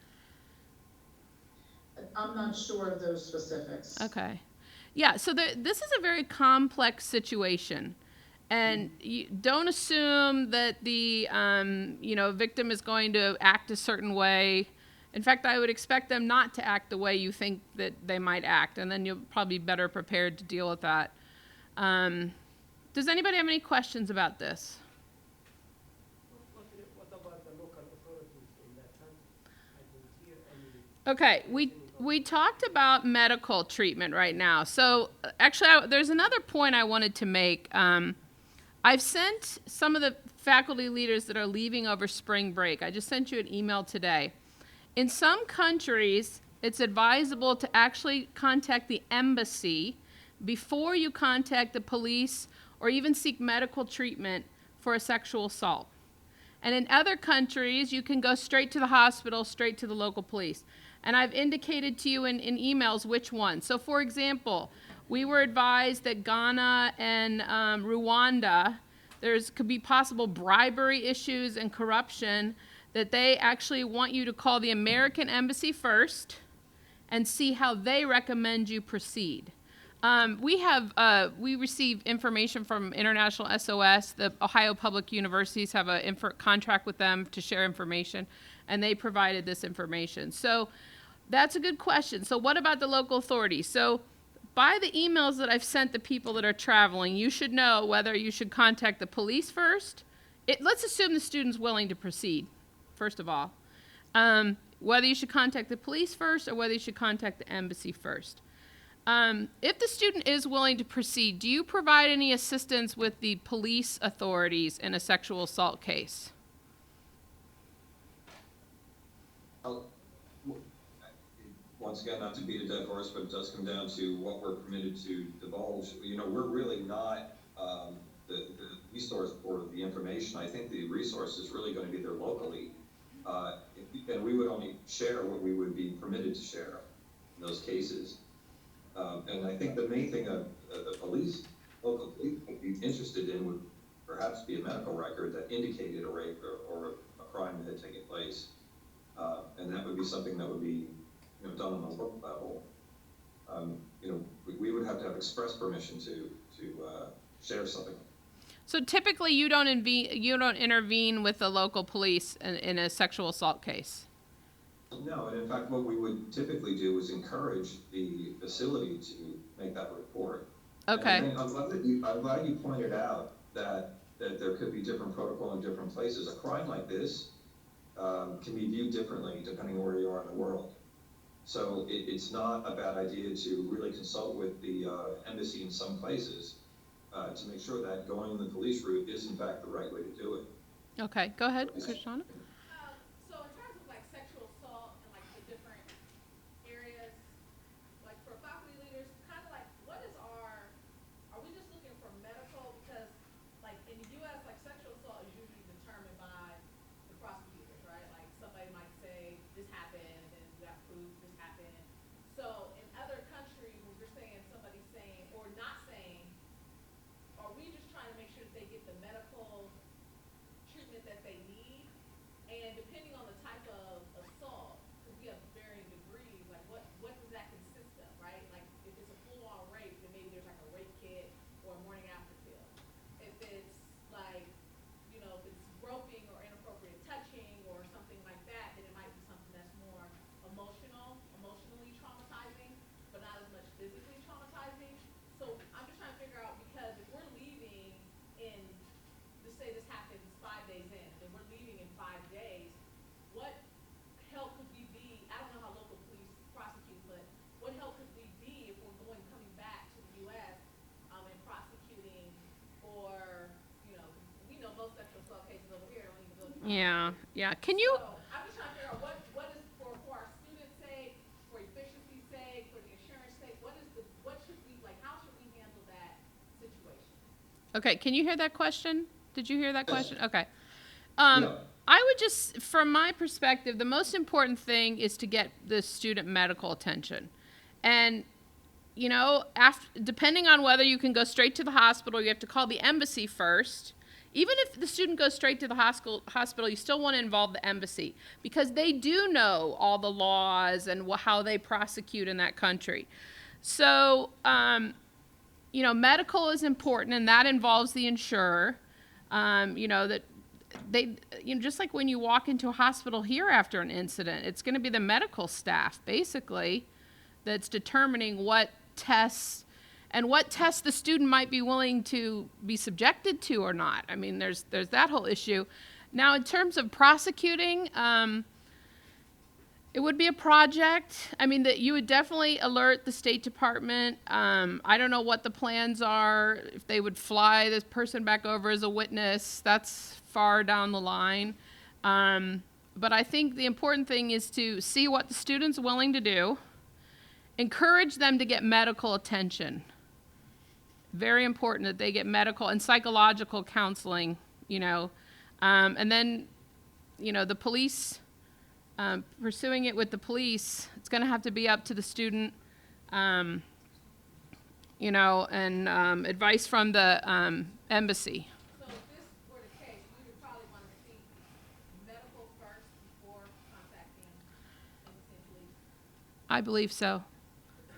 I'm not sure of those specifics. Okay. Yeah, so this is a very complex situation. And you don't assume that the victim is going to act a certain way. In fact, I would expect them not to act the way you think that they might act, and then you'll probably be better prepared to deal with that. Does anybody have any questions about this? What about the local authorities in that sense? I didn't hear any. Okay, we talked about medical treatment right now. So actually, there's another point I wanted to make. I've sent some of the faculty leaders that are leaving over spring break. I just sent you an email today. In some countries, it's advisable to actually contact the embassy before you contact the police or even seek medical treatment for a sexual assault. And in other countries, you can go straight to the hospital, straight to the local police. And I've indicated to you in emails which one. So for example, we were advised that Ghana and Rwanda, could be possible bribery issues and corruption, that they actually want you to call the American embassy first and see how they recommend you proceed. We receive information from International SOS. The Ohio Public Universities have a contract with them to share information, and they provided this information. So that's a good question. So what about the local authorities? So by the emails that I've sent the people that are traveling, you should know whether you should contact the police first. Let's assume the student's willing to proceed, first of all. Whether you should contact the police first or whether you should contact the embassy first. If the student is willing to proceed, do you provide any assistance with the police authorities in a sexual assault case? Once again, not to beat a dead horse, but it does come down to what we're permitted to divulge. We're really not the resource for the information. I think the resource is really going to be there locally. And we would only share what we would be permitted to share in those cases. And I think the main thing the local police would be interested in would perhaps be a medical record that indicated a rape or a crime that had taken place. And that would be something that would be done on the local level. We would have to have express permission to share something. So typically you don't intervene with the local police in a sexual assault case? No, and in fact what we would typically do is encourage the facility to make that report. Okay. And I'm glad you pointed out that there could be different protocol in different places. A crime like this can be viewed differently depending on where you are in the world. So it's not a bad idea to really consult with the embassy in some places to make sure that going the police route is in fact the right way to do it. Okay, go ahead, Krishana. So in terms of like sexual assault and like the different areas, like for faculty leaders, kind of like what is are we just looking for medical? Because like in the U.S., like sexual assault is usually determined by the prosecutors, right? Like somebody might say this happened and then you have proof this happened. So in other countries, when you're saying somebody's saying or not saying, are we just trying to make sure that they get the medical treatment that they need? And depending on the type of assault, because we have varying degrees, like what does that consist of, right? Like if it's a full-on rape, then maybe there's like a rape kit or a morning after pill. If it's like, you know, if it's groping or inappropriate touching or something like that, then it might be something that's more emotionally traumatizing, but not as much physically traumatizing. So I'm just trying to figure out, because if we're leaving in, let's say this happens 5 days in, and we're leaving in 5 days, what help could we be? I don't know how local police prosecute, but what help could we be if we're coming back to the U.S. And prosecuting, or you know, we know most sexual assault cases over here don't even go to trial. Yeah. Can you? So I'm just trying to figure out what is for our students' sake, for efficiency's sake, for the insurance sake. What should we like? How should we handle that situation? Okay, can you hear that question? Did you hear that question? Okay. Yeah. I would just, from my perspective, the most important thing is to get the student medical attention. And, you know, depending on whether you can go straight to the hospital, you have to call the embassy first. Even if the student goes straight to the hospital, you still want to involve the embassy, because they do know all the laws and how they prosecute in that country. So, you know, medical is important, and that involves the insurer. You know, that you know, just like when you walk into a hospital here after an incident, it's going to be the medical staff, basically, that's determining what tests the student might be willing to be subjected to or not. I mean, there's that whole issue. Now, in terms of prosecuting, it would be a project. I mean, that you would definitely alert the State Department. I don't know what the plans are, if they would fly this person back over as a witness. That's far down the line. But I think the important thing is to see what the student's willing to do, encourage them to get medical attention. Very important that they get medical and psychological counseling, you know. And then, you know, the police, pursuing it with the police, it's going to have to be up to the student, you know, and advice from the embassy. So if this were the case, we would probably want to seek medical first before contacting embassy and police. I believe so.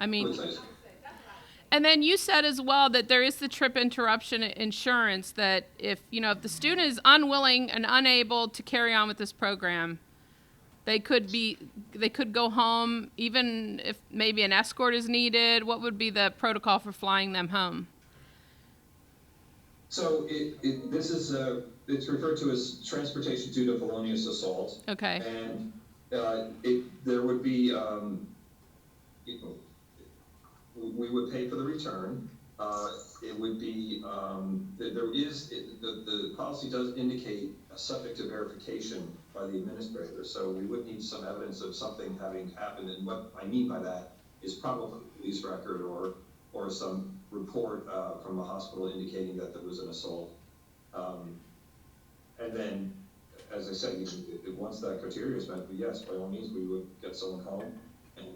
I mean, Which I- That's what I would say. and then you said as well that there is the trip interruption insurance, that if, you know, if the student is unwilling and unable to carry on with this program, they could go home, even if maybe an escort is needed. What would be the protocol for flying them home? So this is it's referred to as transportation due to felonious assault. Okay. And there would be we would pay for the return. It would be the policy does indicate subject to verification by the administrator. So we would need some evidence of something having happened, and what I mean by that is probably a police record or some report from a hospital indicating that there was an assault. And then, as I said, once that criteria is met, yes, by all means, we would get someone home, and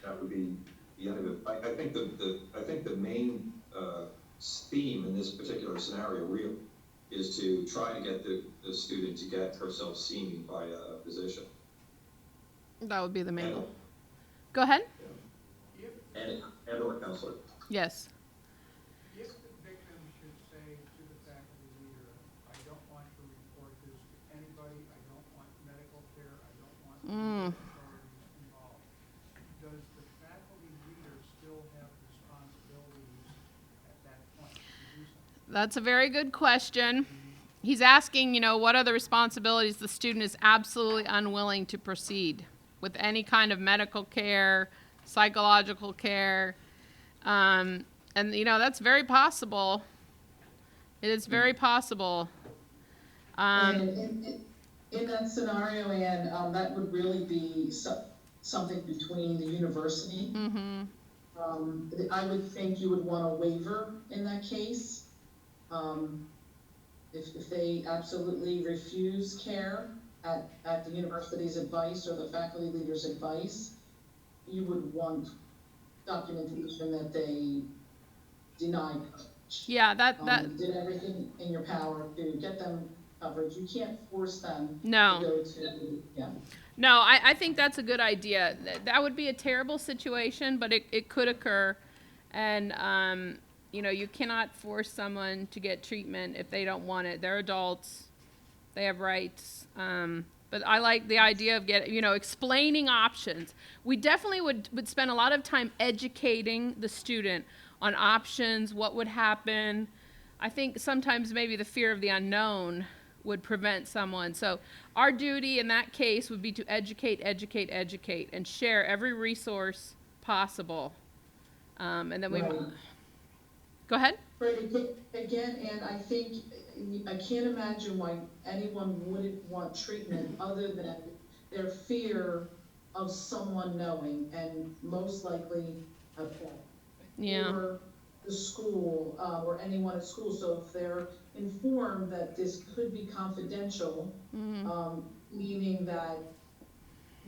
that would be the end of it. I think the main theme in this particular scenario really is to try to get the student to get herself seen by a physician. That would be the main goal. Go ahead. And or counselor. Yes. If the victim should say to the faculty leader, I don't want to report this to anybody, I don't want medical care, I don't want authorities involved, does the faculty leader still have responsibility That's a very good question. He's asking, what are the responsibilities the student is absolutely unwilling to proceed with any kind of medical care, psychological care. And, that's very possible. It is very possible. And in that scenario, Anne, that would really be something between the university. Mm-hmm. I would think you would want a waiver in that case. If they absolutely refuse care at the university's advice or the faculty leader's advice, you would want documentation that they denied coverage. Yeah, did everything in your power to get them coverage. You can't force them No. to go to, yeah. No, I think that's a good idea. That would be a terrible situation, but it could occur. And, you cannot force someone to get treatment if they don't want it. They're adults. They have rights. But I like the idea of explaining options. We definitely would spend a lot of time educating the student on options, what would happen. I think sometimes maybe the fear of the unknown would prevent someone. So our duty in that case would be to educate, and share every resource possible. And then we... Right. Go ahead. Right, again, and I think, I can't imagine why anyone wouldn't want treatment other than their fear of someone knowing, and most likely a parent. Yeah. Or the school, or anyone at school. So if they're informed that this could be confidential, meaning that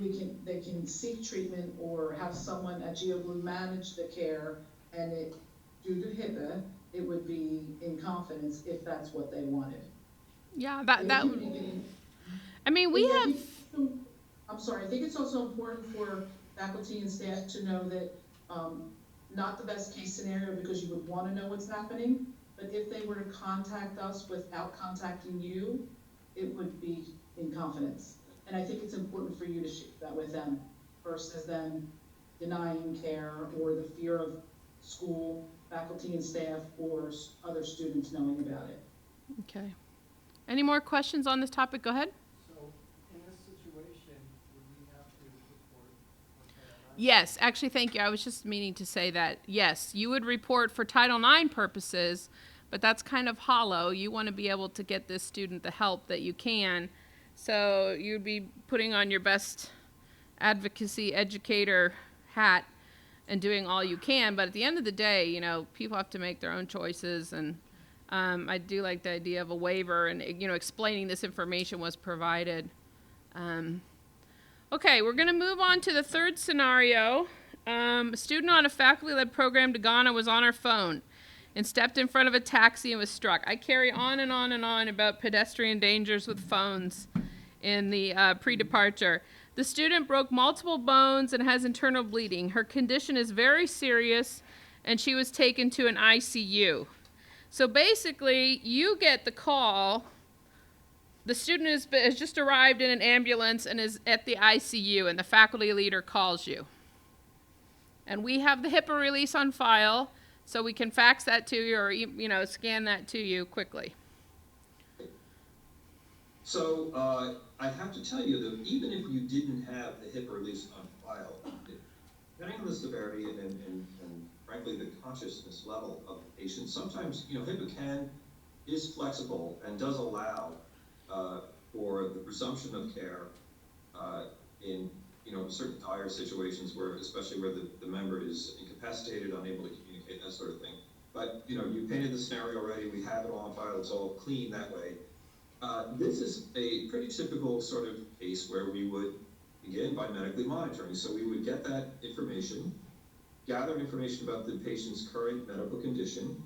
they can seek treatment or have someone at GeoBlue manage the care, and due to HIPAA, it would be in confidence if that's what they wanted. Yeah, that would... I mean, we have... I'm sorry, I think it's also important for faculty and staff to know that, not the best case scenario, because you would want to know what's happening, but if they were to contact us without contacting you, it would be in confidence. And I think it's important for you to share that with them versus them denying care or the fear of school, faculty and staff, or other students knowing about it. Okay. Any more questions on this topic? Go ahead. So, in this situation, would we have to report for Title IX? Yes, actually, thank you. I was just meaning to say that. Yes, you would report for Title IX purposes, but that's kind of hollow. You want to be able to get this student the help that you can. So you'd be putting on your best advocacy educator hat and doing all you can. But at the end of the day, people have to make their own choices. And I do like the idea of a waiver and, explaining this information was provided. Okay, we're going to move on to the third scenario. A student on a faculty-led program to Ghana was on her phone and stepped in front of a taxi and was struck. I carry on and on and on about pedestrian dangers with phones in the pre-departure. The student broke multiple bones and has internal bleeding. Her condition is very serious, and she was taken to an ICU. So basically, you get the call. The student has just arrived in an ambulance and is at the ICU, and the faculty leader calls you. And we have the HIPAA release on file, so we can fax that to you or scan that to you quickly. So I have to tell you that even if you didn't have the HIPAA release on file, depending on the severity and frankly the consciousness level of the patient, sometimes HIPAA is flexible and does allow for the presumption of care in certain dire situations especially where the member is incapacitated, unable to communicate, that sort of thing. But you painted the scenario already. We have it all on file. It's all clean that way. This is a pretty typical sort of case where we would begin by medically monitoring. So we would get that information, gather information about the patient's current medical condition,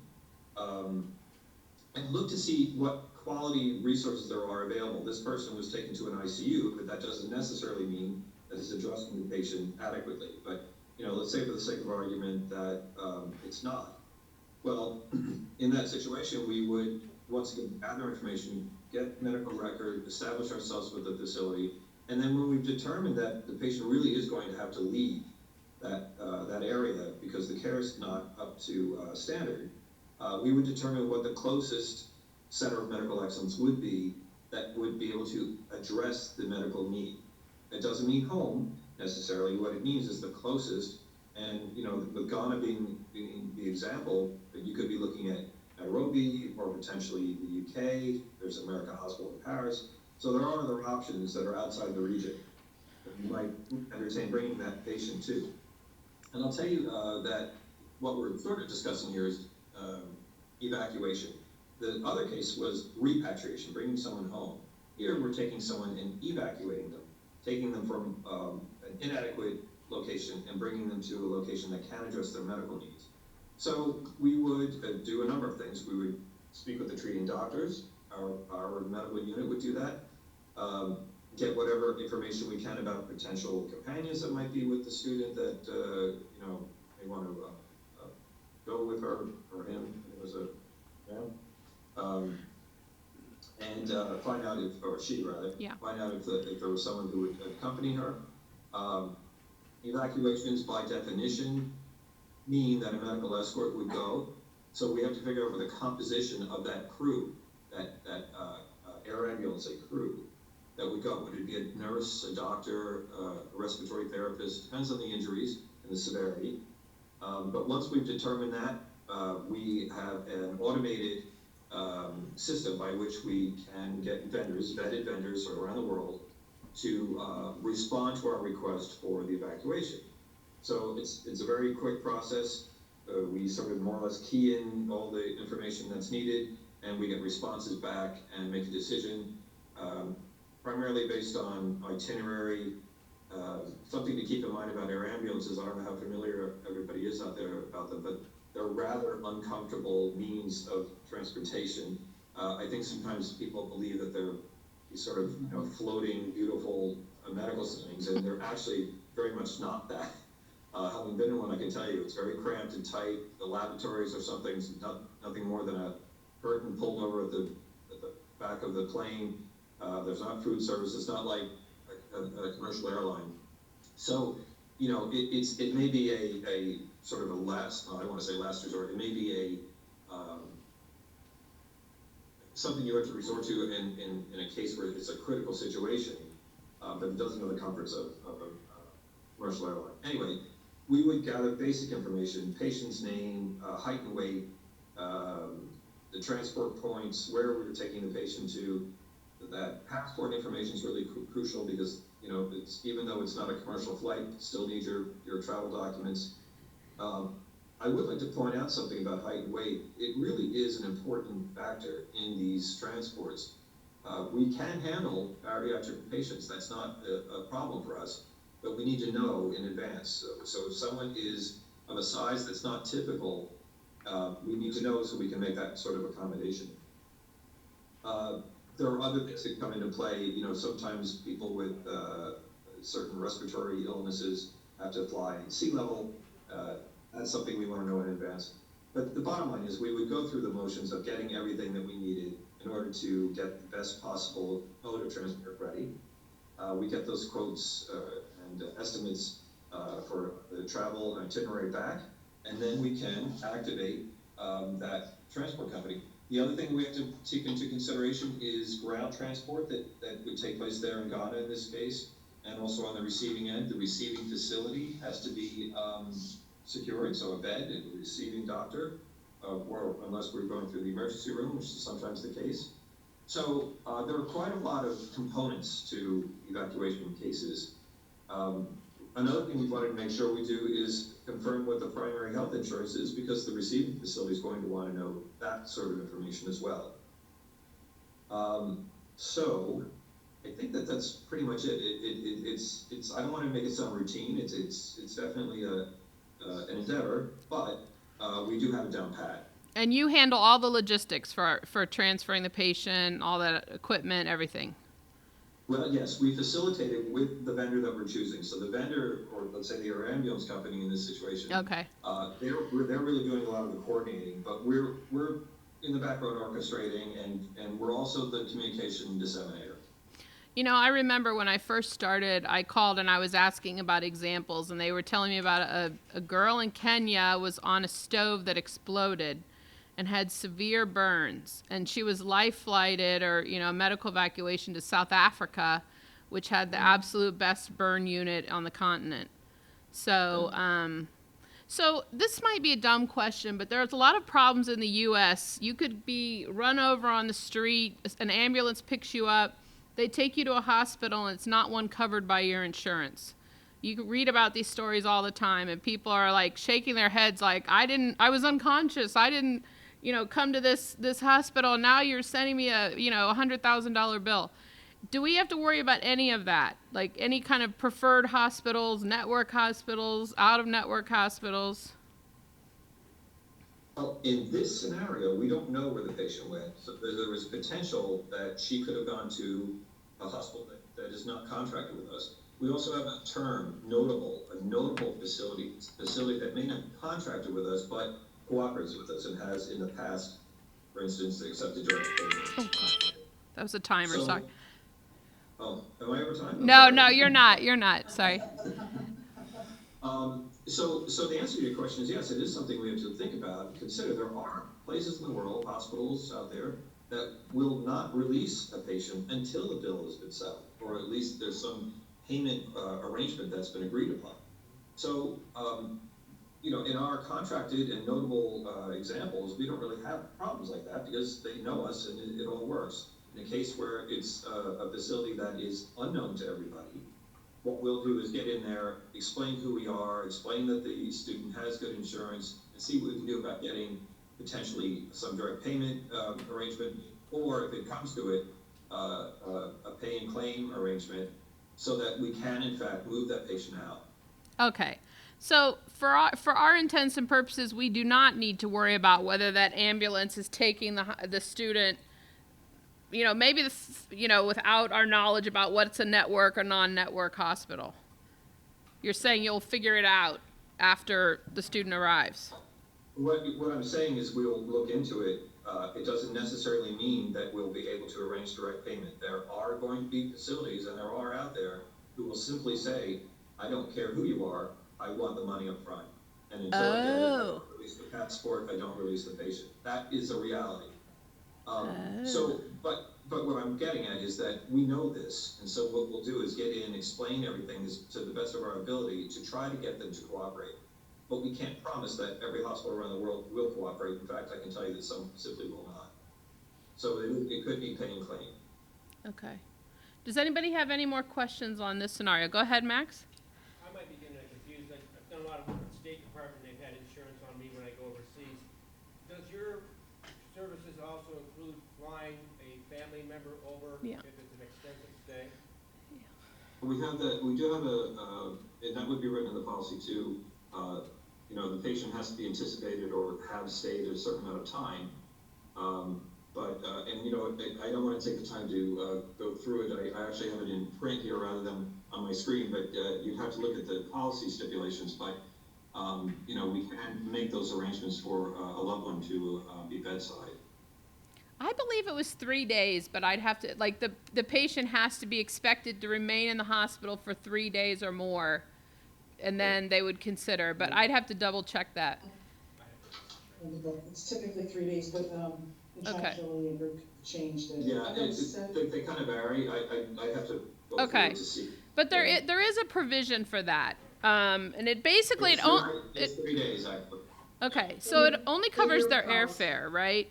and look to see what quality resources there are available. This person was taken to an ICU, but that doesn't necessarily mean that it's addressing the patient adequately. But let's say for the sake of argument that it's not. Well, in that situation, we would once again gather information, get medical record, establish ourselves with the facility, and then when we've determined that the patient really is going to have to leave that area because the care is not up to standard, we would determine what the closest center of medical excellence would be that would be able to address the medical need. It doesn't mean home necessarily. What it means is the closest. And with Ghana being the example, you could be looking at Nairobi or potentially the UK. There's American Hospital in Paris. So there are other options that are outside the region that you might entertain bringing that patient to. And I'll tell you that what we're sort of discussing here is evacuation. The other case was repatriation, bringing someone home. Here we're taking someone and evacuating them, taking them from an inadequate location and bringing them to a location that can address their medical needs. So we would do a number of things. We would speak with the treating doctors. Our medical unit would do that. Get whatever information we can about potential companions that might be with the student that may want to go with her or him. It was a and find out if, or she rather, find out if there was someone who would accompany her. Evacuations by definition mean that a medical escort would go. So we have to figure out what the composition of that crew, that air ambulance crew that would go. Would it be a nurse, a doctor, a respiratory therapist? Depends on the injuries and the severity. But once we've determined that, we have an automated system by which we can get vendors, vetted vendors around the world, to respond to our request for the evacuation. So it's a very quick process. We sort of more or less key in all the information that's needed, and we get responses back and make a decision, primarily based on itinerary. Something to keep in mind about air ambulances, I don't know how familiar everybody is out there about them, but they're rather uncomfortable means of transportation. I think sometimes people believe that they're these sort of floating, beautiful medical settings, and they're actually very much not that. Having been in one, I can tell you it's very cramped and tight. The lavatories are nothing more than a curtain pulled over at the back of the plane. There's not food service. It's not like a commercial airline. So, it may be a sort of a last, I don't want to say last resort, it may be something you have to resort to in a case where it's a critical situation, but it doesn't have the comforts of a commercial airline. Anyway, we would gather basic information, patient's name, height and weight, the transport points, where we were taking the patient to. That passport information is really crucial because, even though it's not a commercial flight, you still need your travel documents. I would like to point out something about height and weight. It really is an important factor in these transports. We can handle bariatric patients. That's not a problem for us, but we need to know in advance. So if someone is of a size that's not typical, we need to know so we can make that sort of accommodation. There are other things that come into play. Sometimes people with certain respiratory illnesses have to fly at sea level. That's something we want to know in advance. But the bottom line is we would go through the motions of getting everything that we needed in order to get the best possible mode of transport ready. We get those quotes and estimates for the travel and itinerary back, and then we can activate that transport company. The other thing we have to take into consideration is ground transport that would take place there in Ghana in this case, and also on the receiving end. The receiving facility has to be secured, so a bed and a receiving doctor, unless we're going through the emergency room, which is sometimes the case. So there are quite a lot of components to evacuation cases. Another thing we wanted to make sure we do is confirm what the primary health insurance is, because the receiving facility is going to want to know that sort of information as well. So I think that's pretty much it. It's I don't want to make it sound routine. It's definitely an endeavor, but we do have it down pat. And you handle all the logistics for transferring the patient, all that equipment, everything. Well, yes, we facilitate it with the vendor that we're choosing. So the vendor, or let's say the air ambulance company in this situation, okay, they're really doing a lot of the coordinating, but we're in the background orchestrating, and we're also the communication disseminator. I remember when I first started, I called and I was asking about examples, and they were telling me about a girl in Kenya was on a stove that exploded, and had severe burns, and she was life flighted or medical evacuation to South Africa, which had the absolute best burn unit on the continent. So so this might be a dumb question, but there's a lot of problems in the U.S. You could be run over on the street, an ambulance picks you up, they take you to a hospital, and it's not one covered by your insurance. You can read about these stories all the time, and people are like shaking their heads like, I was unconscious. I didn't, come to this hospital. And now you're sending me a, $100,000 bill. Do we have to worry about any of that? Like any kind of preferred hospitals, network hospitals, out-of-network hospitals? Well, in this scenario, we don't know where the patient went. So there was potential that she could have gone to a hospital that is not contracted with us. We also have a term, a notable facility that may not be contracted with us, but cooperates with us and has in the past, for instance, accepted direct payment. Oh, God. That was a timer, So- sorry. Oh, am I over time? I'm No, sorry. no, you're not, sorry. So the answer to your question is yes, it is something we have to think about and consider. There are places in the world, hospitals out there, that will not release a patient until the bill has been settled, or at least there's some payment arrangement that's been agreed upon. So, in our contracted and notable examples, we don't really have problems like that because they know us and it all works. In a case where it's a facility that is unknown to everybody, what we'll do is get in there, explain who we are, explain that the student has good insurance, and see what we can do about getting potentially some direct payment arrangement, or if it comes to it, a pay and claim arrangement, so that we can in fact move that patient out. Okay. So for our intents and purposes, we do not need to worry about whether that ambulance is taking the student, maybe without our knowledge about what's a network or non-network hospital. You're saying you'll figure it out after the student arrives. What I'm saying is we'll look into it. It doesn't necessarily mean that we'll be able to arrange direct payment. There are going to be facilities, and there are out there, who will simply say, I don't care who you are, I want the money up front. And until I don't release the passport, I don't release the patient. That is a reality. But what I'm getting at is that we know this, and so what we'll do is get in, explain everything to the best of our ability to try to get them to cooperate. But we can't promise that every hospital around the world will cooperate. In fact, I can tell you that some simply will not. So it could be pay and claim. Okay. Does anybody have any more questions on this scenario? Go ahead, Max. I might be getting confused. I've done a lot of work with the State Department. They've had insurance on me when I go overseas. Does your services also include flying a family member over if it's an extensive stay? We do have and that would be written in the policy too. The patient has to be anticipated or have stayed a certain amount of time. I don't want to take the time to go through it. I actually have it in print here rather than on my screen, but you'd have to look at the policy stipulations. But we can make those arrangements for a loved one to be bedside. I believe it was 3 days, but I'd have to, the patient has to be expected to remain in the hospital for 3 days or more, and then they would consider, but I'd have to double check that. It's typically 3 days, but contractually it changed. Yeah, they kind of vary. I have to go through it to see. But there is a provision for that, and it basically It's 3 days, actually. Okay, so it only covers their airfare, right?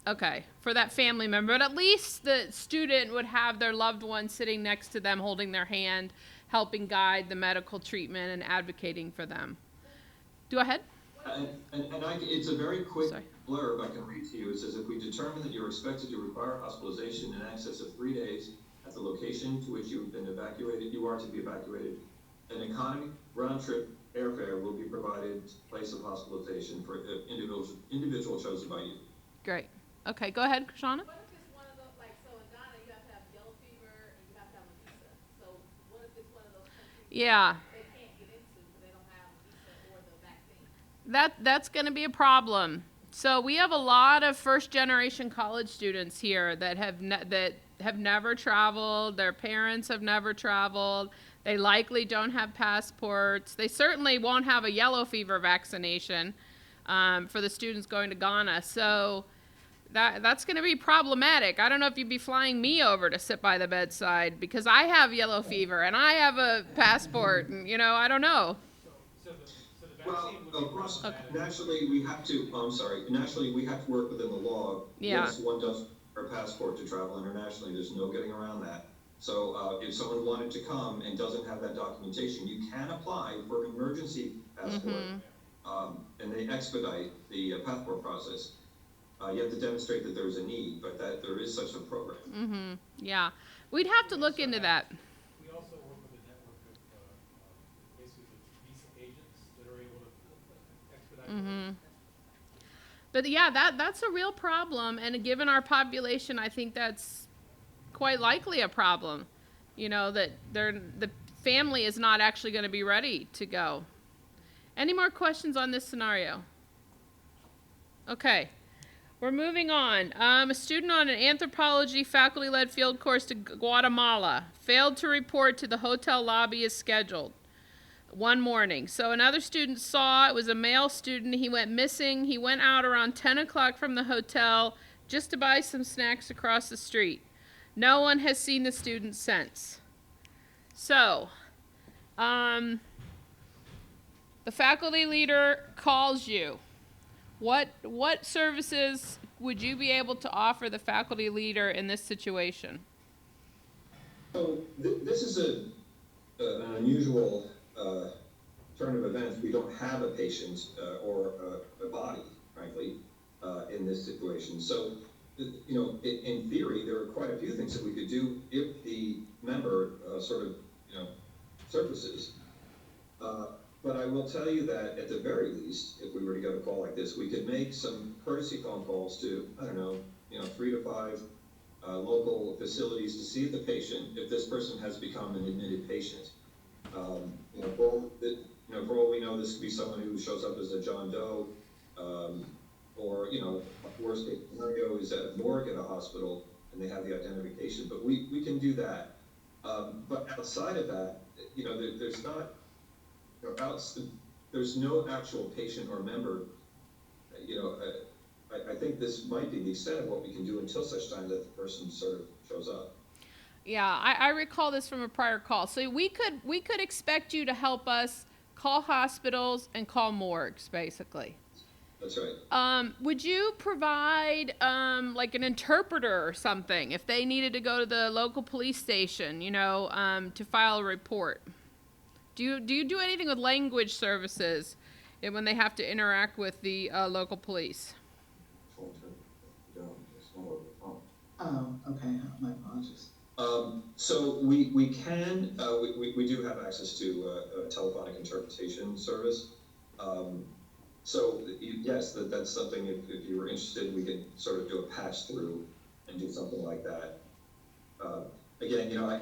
Okay, for that family member, but at least the student would have their loved one sitting next to them, holding their hand, helping guide the medical treatment and advocating for them. Go ahead. It's a very quick blurb I can read to you. It says, if we determine that you're expected to require hospitalization in excess of 3 days at the location to which you are to be evacuated, an economy round-trip airfare will be provided to place of hospitalization for individual chosen by you. Great. Okay, go ahead, Krishana. What if it's one of those, so in Ghana, you have to have yellow fever and you have to have a visa. So what if it's one of those countries Yeah. they can't get into because they don't have a visa or the vaccine? That's going to be a problem. So we have a lot of first-generation college students here that have never traveled. Their parents have never traveled. They likely don't have passports. They certainly won't have a yellow fever vaccination. for the students going to Ghana. So that's going to be problematic. I don't know if you'd be flying me over to sit by the bedside because I have yellow fever and I have a passport, and I don't know. Well, of course, naturally, we have to, naturally, we have to work within the law. Yeah. Yes, one does for a passport to travel internationally, there's no getting around that. So, if someone wanted to come and doesn't have that documentation, you can apply for an emergency passport. And they expedite the passport process. You have to demonstrate that there's a need, but that there is such a program. Yeah. We'd have to look into that. We also work with a network of basically visa agents that are able to expedite. But yeah, that's a real problem, and given our population, I think that's quite likely a problem. That the family is not actually going to be ready to go. Any more questions on this scenario? Okay. We're moving on. A student on an anthropology faculty-led field course to Guatemala failed to report to the hotel lobby as scheduled one morning. So another student saw, it was a male student, he went missing. He went out around 10 o'clock from the hotel just to buy some snacks across the street. No one has seen the student since. So, the faculty leader calls you. What services would you be able to offer the faculty leader in this situation? So this is an unusual turn of events. We don't have a patient or a body, frankly, in this situation. So, in theory, there are quite a few things that we could do if the member surfaces. But I will tell you that at the very least, if we were to get a call like this, we could make some courtesy phone calls to, 3 to 5 local facilities to see if if this person has become an admitted patient. For all we know, this could be someone who shows up as a John Doe, or, worst case scenario is at a morgue at a hospital and they have the identification, but we can do that. But outside of that, there's not, there's no actual patient or member. I think this might be the extent of what we can do until such time that the person sort of shows up. Yeah, I recall this from a prior call. So we could expect you to help us call hospitals and call morgues, basically. That's right. Would you provide like an interpreter or something if they needed to go to the local police station, to file a report? Do you do anything with language services when they have to interact with the local police? Oh, okay, my apologies. So we can, we do have access to a telephonic interpretation service. So yes, that's something, if you were interested, we could sort of do a pass through and do something like that. Again, I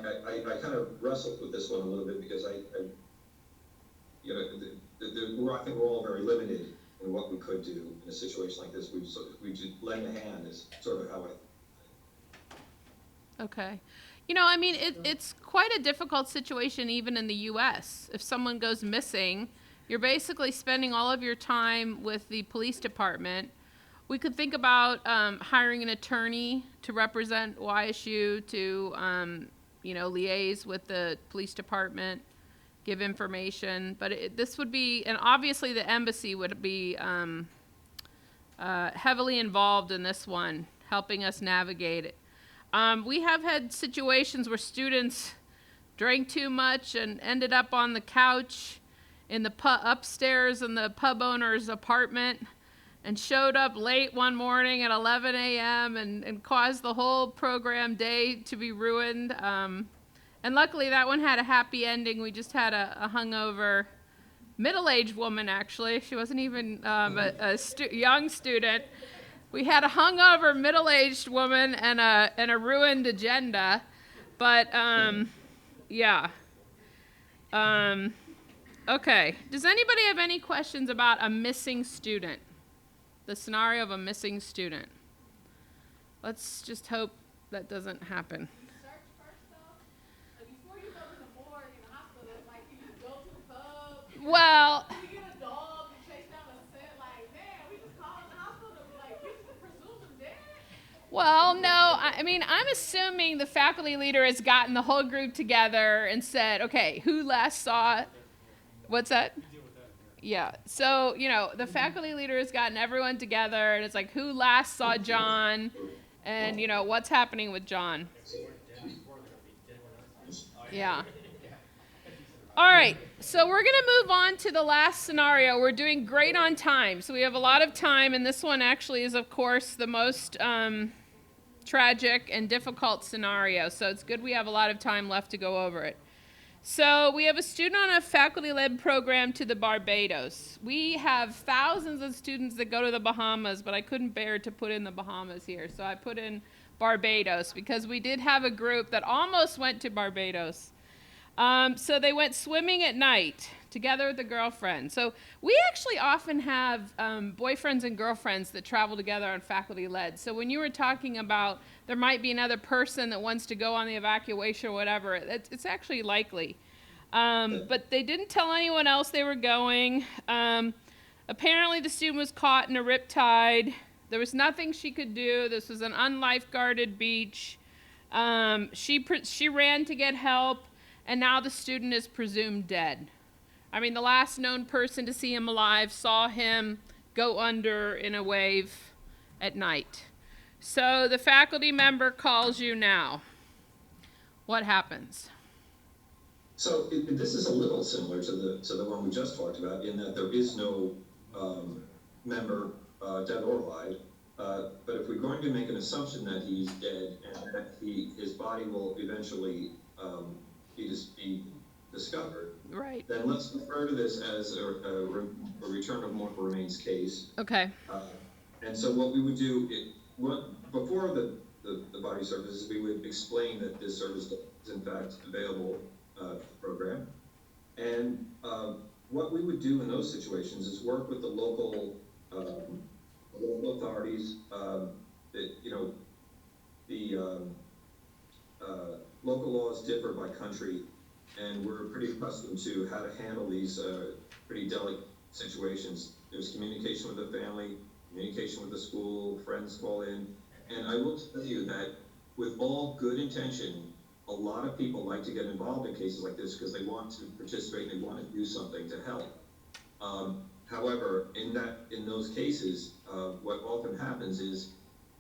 kind of wrestled with this one a little bit because I think we're all very limited in what we could do in a situation like this. We just lend a hand is sort of how Okay. It's quite a difficult situation even in the U.S. If someone goes missing, you're basically spending all of your time with the police department. We could think about hiring an attorney to represent YSU, to liaise with the police department, give information. But this would be, and obviously the embassy would be heavily involved in this one, helping us navigate it. We have had situations where students drank too much and ended up on the couch in the upstairs in the pub owner's apartment and showed up late one morning at 11 a.m. and caused the whole program day to be ruined. And luckily that one had a happy ending. We just had a hungover middle-aged woman, actually. She wasn't even a young student. We had a hungover middle-aged woman and a ruined agenda. But, yeah. Okay. Does anybody have any questions about a missing student? The scenario of a missing student. Let's just hope that doesn't happen. Search first though. Like before you go to the morgue in the hospital, like you just go to the pub. Well, You get a dog and chase down a scent. Like, man, I mean, I'm assuming the faculty leader has gotten the whole group together and said, okay, who last saw, what's that? Yeah, so, you know, the faculty leader has gotten everyone together, and it's like, who last saw John, and, you know, what's happening with John? Yeah. All right, so we're going to move on to the last scenario. We're doing great on time, so we have a lot of time, and this one actually is, of course, the most tragic and difficult scenario, so it's good we have a lot of time left to go over it. So we have a student on a faculty-led program to the Barbados. We have thousands of students that go to the Bahamas, but I couldn't bear to put in the Bahamas here, so I put in Barbados because we did have a group that almost went to Barbados. So they went swimming at night together with a girlfriend. So we actually often have boyfriends and girlfriends that travel together on faculty-led. So when you were talking about there might be another person that wants to go on the evacuation or whatever, it's actually likely. But they didn't tell anyone else they were going. Apparently the student was caught in a riptide. There was nothing she could do. This was an unlifeguarded beach. She ran to get help, and now the student is presumed dead. I mean, the last known person to see him alive saw him go under in a wave at night. So the faculty member calls you now. What happens? So this is a little similar to the one we just talked about, in that there is no member, dead or alive. But if we're going to make an assumption that he's dead and that his body will eventually be discovered, right, then let's refer to this as a return of mortal remains case. Okay. And so what we would do, before the body services, we would explain that this service is in fact available to the program. And what we would do in those situations is work with the local authorities. Local laws differ by country, and we're pretty accustomed to how to handle these pretty delicate situations. There's communication with the family, communication with the school, friends call in, and I will tell you that with all good intention, a lot of people like to get involved in cases like this because they want to participate and they want to do something to help. However, in those cases, what often happens is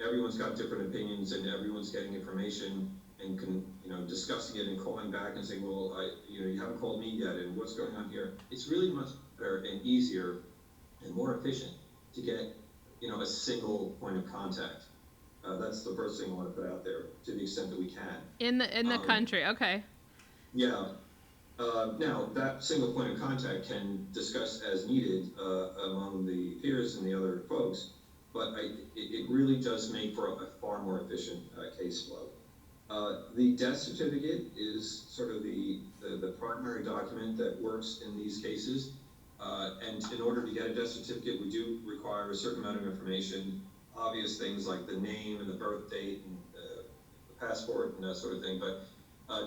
everyone's got different opinions and everyone's getting information and discussing it and calling back and saying, well, you haven't called me yet, and what's going on here? It's really much better and easier and more efficient to get a single point of contact. That's the first thing I want to put out there, to the extent that we can. In the country, okay. Yeah. Now, that single point of contact can discuss as needed among the peers and the other folks, but it really does make for a far more efficient case flow. The death certificate is sort of the primary document that works in these cases. And in order to get a death certificate, we do require a certain amount of information, obvious things like the name and the birth date and the passport and that sort of thing. But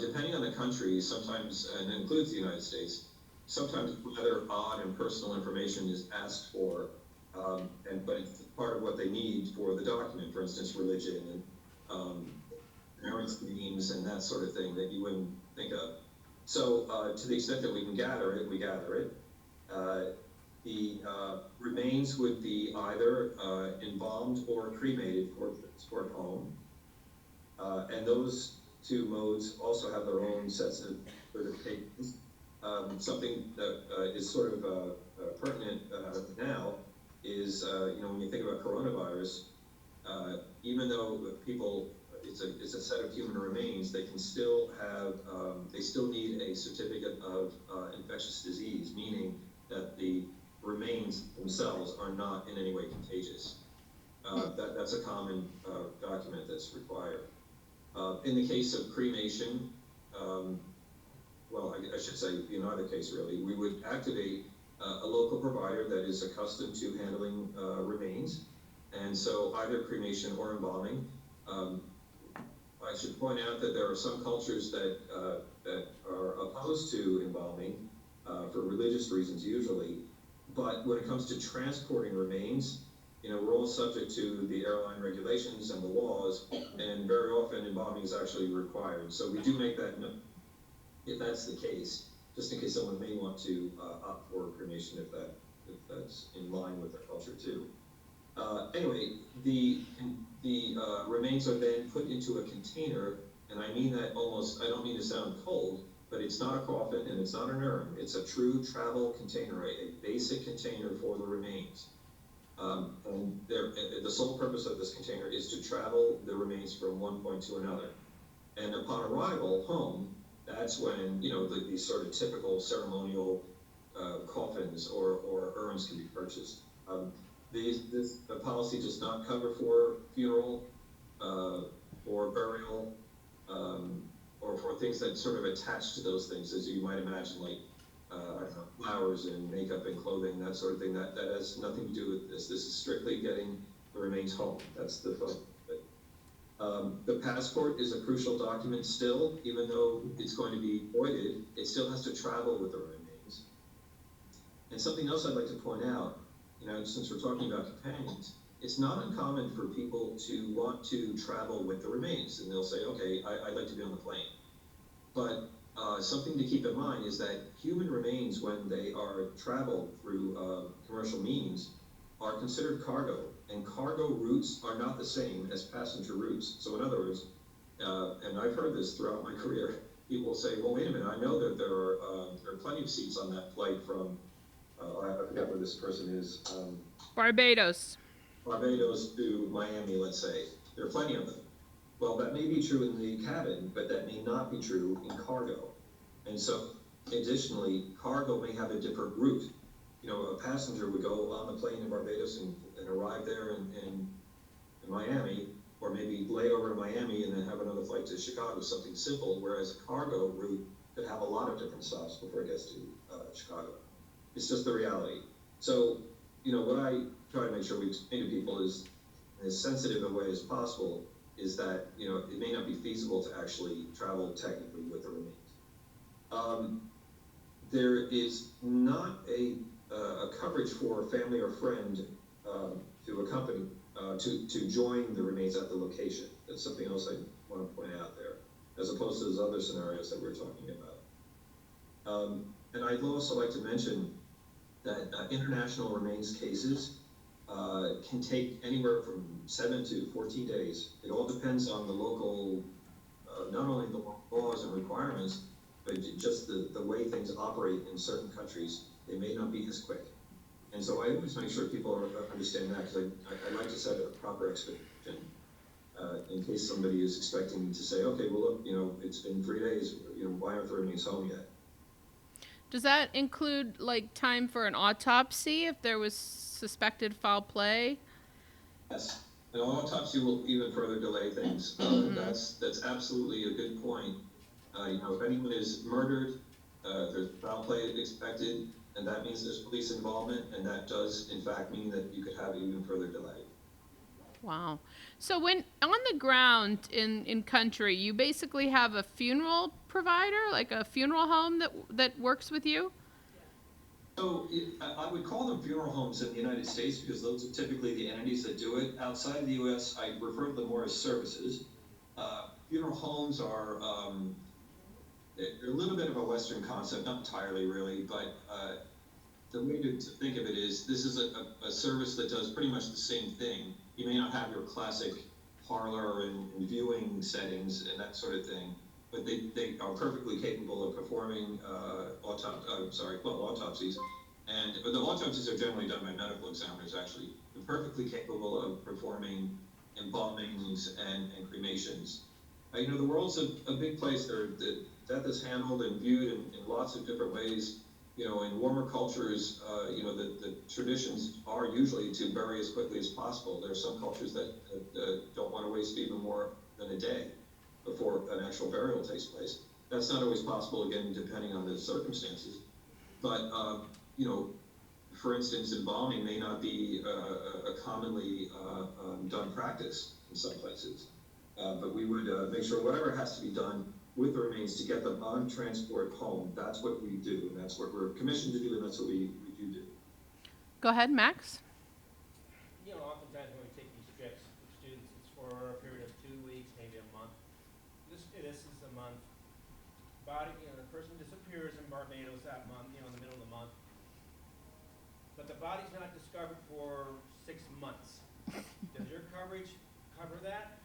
depending on the country, sometimes, and it includes the United States, sometimes rather odd and personal information is asked for, but it's part of what they need for the document, for instance, religion and parents' names and that sort of thing that you wouldn't think of. So to the extent that we can gather it, we gather it. The remains would be either embalmed or cremated for transport home. And those two modes also have their own sets of certifications. Something that is sort of pertinent now is, when you think about coronavirus, even though people, it's a set of human remains, they can still have, they still need a certificate of infectious disease, meaning that the remains themselves are not in any way contagious. That's a common document that's required. In the case of cremation, well, I should say in either case really, we would activate a local provider that is accustomed to handling remains, and so either cremation or embalming. I should point out that there are some cultures that are opposed to embalming for religious reasons usually, but when it comes to transporting remains, you know, we're all subject to the airline regulations and the laws, and very often embalming is actually required. So we do make that note, if that's the case, just in case someone may want to opt for cremation if that's in line with their culture too. Anyway, the remains are then put into a container, and I mean that almost, I don't mean to sound cold, but it's not a coffin and it's not an urn. It's a true travel container, a basic container for the remains. And the sole purpose of this container is to travel the remains from one point to another. And upon arrival home, that's when, you know, these sort of typical ceremonial coffins or urns can be purchased. The policy does not cover for funeral or burial or for things that sort of attach to those things, as you might imagine, like I don't know, flowers and makeup and clothing, that sort of thing. That has nothing to do with this. This is strictly getting the remains home. That's the focus. The passport is a crucial document still, even though it's going to be voided, it still has to travel with the remains. And something else I'd like to point out, you know, since we're talking about companions, it's not uncommon for people to want to travel with the remains, and they'll say, okay, I'd like to be on the plane. But something to keep in mind is that human remains, when they are traveled through commercial means, are considered cargo, and cargo routes are not the same as passenger routes. So in other words, and I've heard this throughout my career, people say, well, wait a minute, I know that there are plenty of seats on that flight from, I forget where this person is. Barbados. Barbados to Miami, let's say. There are plenty of them. Well, that may be true in the cabin, but that may not be true in cargo. And so, additionally, cargo may have a different route. You know, a passenger would go on the plane in Barbados and arrive there in Miami, or maybe lay over in Miami and then have another flight to Chicago, something simple, whereas a cargo route could have a lot of different stops before it gets to Chicago. It's just the reality. So, you know, what I try to make sure we explain to people is, in as sensitive a way as possible, is that, you know, it may not be feasible to actually travel technically with the remains. There is not a coverage for a family or friend to accompany, to join the remains at the location. That's something else I want to point out there, as opposed to those other scenarios that we're talking about. And I'd also like to mention that international remains cases can take anywhere from 7 to 14 days. It all depends on the local, not only the laws and requirements, but just the way things operate in certain countries. They may not be as quick. And so I always make sure people understand that, because I like to set a proper expectation in case somebody is expecting me to say, okay, well, look, you know, it's been 3 days, you know, why aren't the remains home yet? Does that include like time for an autopsy if there was suspected foul play? Yes, an autopsy will even further delay things. That's absolutely a good point. You know, if anyone is murdered, there's foul play expected, and that means there's police involvement, and that does, in fact, mean that you could have even further delay. Wow. So when on the ground in country, you basically have a funeral provider, like a funeral home that works with you? So I would call them funeral homes in the United States because those are typically the entities that do it. Outside of the U.S., I refer to them more as services. Funeral homes are they're a little bit of a Western concept, not entirely really, but the way to think of it is this is a service that does pretty much the same thing. You may not have your classic parlor and viewing settings and that sort of thing, but they are perfectly capable of performing autopsies. And the autopsies are generally done by medical examiners, actually. They're perfectly capable of performing embalmings and cremations. You know, the world's a big place. Death is handled and viewed in lots of different ways. You know, in warmer cultures, you know, the traditions are usually to bury as quickly as possible. There are some cultures that don't want to waste even more than a day before an actual burial takes place. That's not always possible, again, depending on the circumstances. But, you know, for instance, embalming may not be a commonly done practice in some places. But we would make sure whatever has to be done with the remains to get them on transport home. That's what we do, and that's what we're commissioned to do, and that's what we do. Go ahead, Max. You know, body, the person disappears in Barbados that month, in the middle of the month, but the body's not discovered for 6 months. Does your coverage cover that?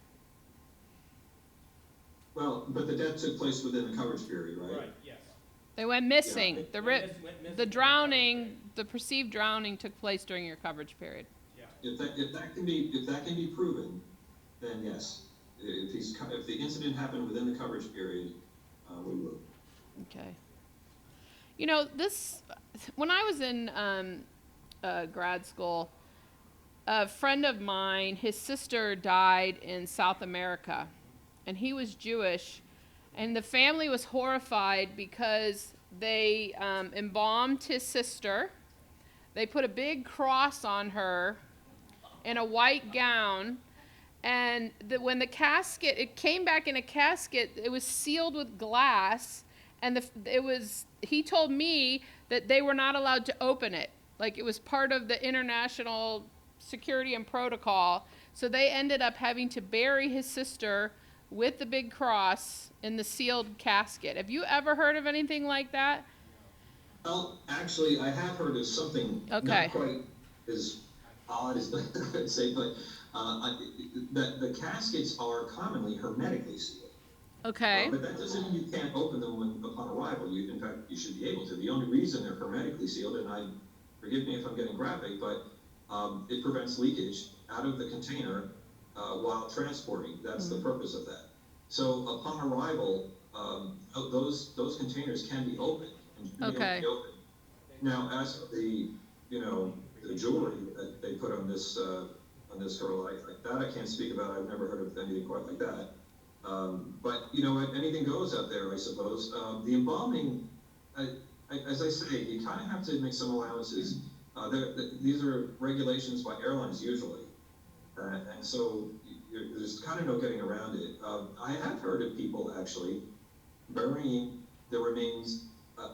Well, but the death took place within the coverage period, right? Right, yes. They went missing. Yeah. The the drowning, the perceived drowning took place during your coverage period. Yeah. If that can be proven, then yes. If the incident happened within the coverage period, we will. Okay. When I was in grad school, a friend of mine, his sister died in South America, and he was Jewish, and the family was horrified because they embalmed his sister. They put a big cross on her in a white gown, and when the casket, it came back in a casket, it was sealed with glass, and he told me that they were not allowed to open it. Like, it was part of the international security and protocol. So they ended up having to bury his sister with the big cross in the sealed casket. Have you ever heard of anything like that? Well, actually, I have heard of something Okay. not quite as odd as I'd say, but the caskets are commonly hermetically sealed. Okay. But that doesn't mean you can't open them upon arrival. In fact, you should be able to. The only reason they're hermetically sealed, and forgive me if I'm getting graphic, but it prevents leakage out of the container while transporting. That's the purpose of that. So upon arrival, those containers can be opened. Okay. Now, as for the jewelry that they put on this girl, like that I can't speak about. I've never heard of anything quite like that. But anything goes out there, I suppose. The embalming, as I say, you kind of have to make some allowances. These are regulations by airlines usually, and so there's kind of no getting around it. I have heard of people actually burying the remains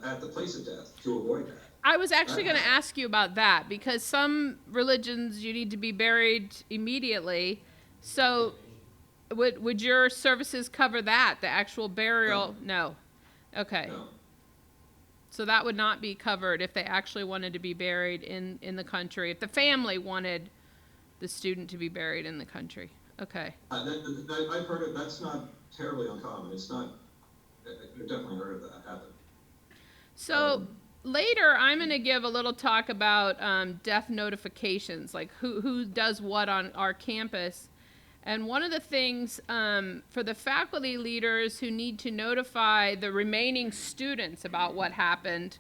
at the place of death to avoid that. I was actually going to ask you about that, because some religions you need to be buried immediately. So would your services cover that, the actual burial? No. Okay. No. So that would not be covered if they actually wanted to be buried in the country, if the family wanted the student to be buried in the country. Okay. I've heard of that's not terribly uncommon. It's not. I've definitely heard of that happen. So later, I'm going to give a little talk about death notifications, like who does what on our campus. And one of the things for the faculty leaders who need to notify the remaining students about what happened,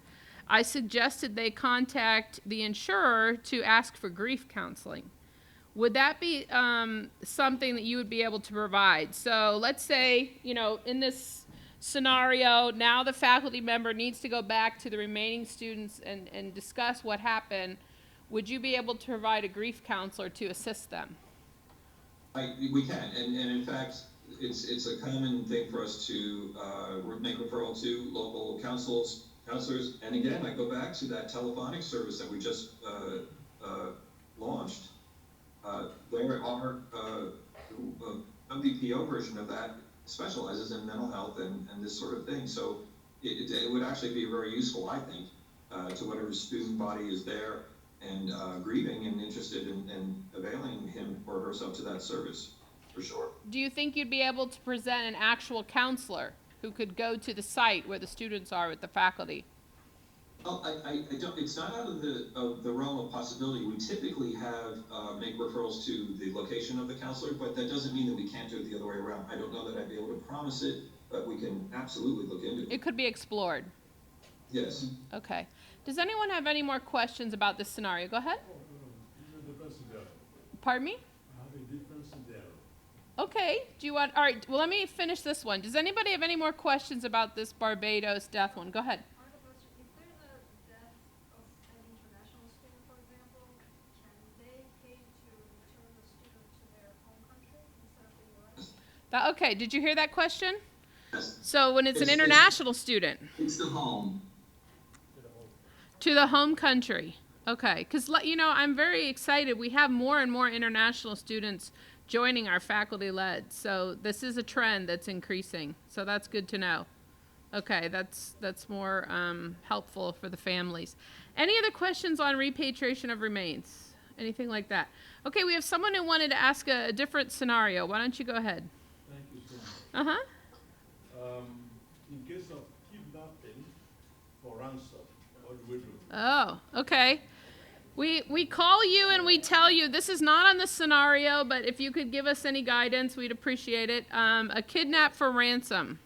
I suggested they contact the insurer to ask for grief counseling. Would that be something that you would be able to provide? So let's say, in this scenario, now the faculty member needs to go back to the remaining students and discuss what happened. Would you be able to provide a grief counselor to assist them? We can, and in fact, it's a common thing for us to make referral to local counselors. And again, I go back to that telephonic service that we just launched. There are a BPO version of that specializes in mental health and this sort of thing. So it would actually be very useful, I think, to whatever student body is there and grieving and interested in availing him or herself to that service, for sure. Do you think you'd be able to present an actual counselor who could go to the site where the students are with the faculty? Well, I don't. It's not out of the realm of possibility. We typically have make referrals to the location of the counselor, but that doesn't mean that we can't do it the other way around. I don't know that I'd be able to promise it, but we can absolutely look into it. It could be explored. Yes. Okay. Does anyone have any more questions about this scenario? Go ahead. Pardon me? Okay. Do you want? All right. Well, let me finish this one. Does anybody have any more questions about this Barbados death one? Go ahead. Okay, did you hear that question? Yes. So when it's an international student. It's the home. To the home country. Okay, because, I'm very excited. We have more and more international students joining our faculty-led. So this is a trend that's increasing. So that's good to know. Okay, that's more helpful for the families. Any other questions on repatriation of remains? Anything like that? Okay, we have someone who wanted to ask a different scenario. Why don't you go ahead? Thank you so much. Uh-huh. In case of kidnapping for ransom, what do we do? Oh, okay. We call you and we tell you, this is not on the scenario, but if you could give us any guidance, we'd appreciate it. A kidnap for ransom.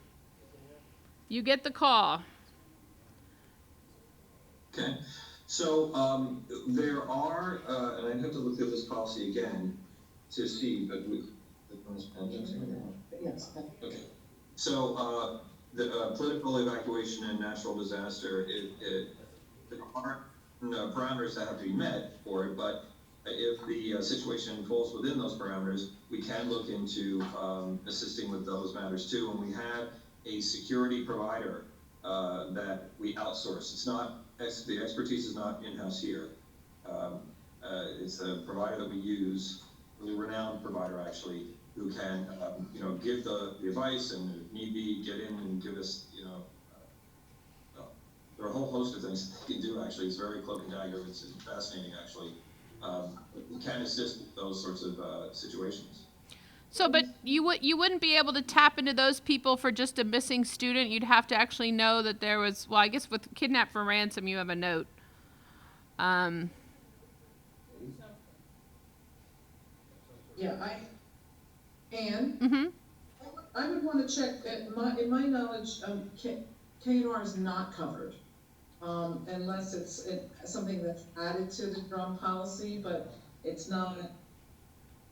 You get the call. Okay, so, there are, and I'd have to look through this policy again to see, but we, Yes. okay. So, the, political evacuation and natural disaster, there aren't parameters that have to be met for it, but if the situation falls within those parameters, we can look into, assisting with those matters too, and we have a security provider that we outsource. It's not, the expertise is not in-house here. It's a provider that we use, really renowned provider actually, who can, give the advice and if need be, get in and give us, there are a whole host of things they can do actually. It's very cloak and dagger. It's fascinating actually. We can assist with those sorts of situations. So, but you wouldn't be able to tap into those people for just a missing student. You'd have to actually know that there was. Well, I guess with kidnap for ransom, you have a note. Yeah, Anne? Mm-hmm. I would want to check, in my knowledge, K&R is not covered. Unless it's something that's added to the drum policy, but it's not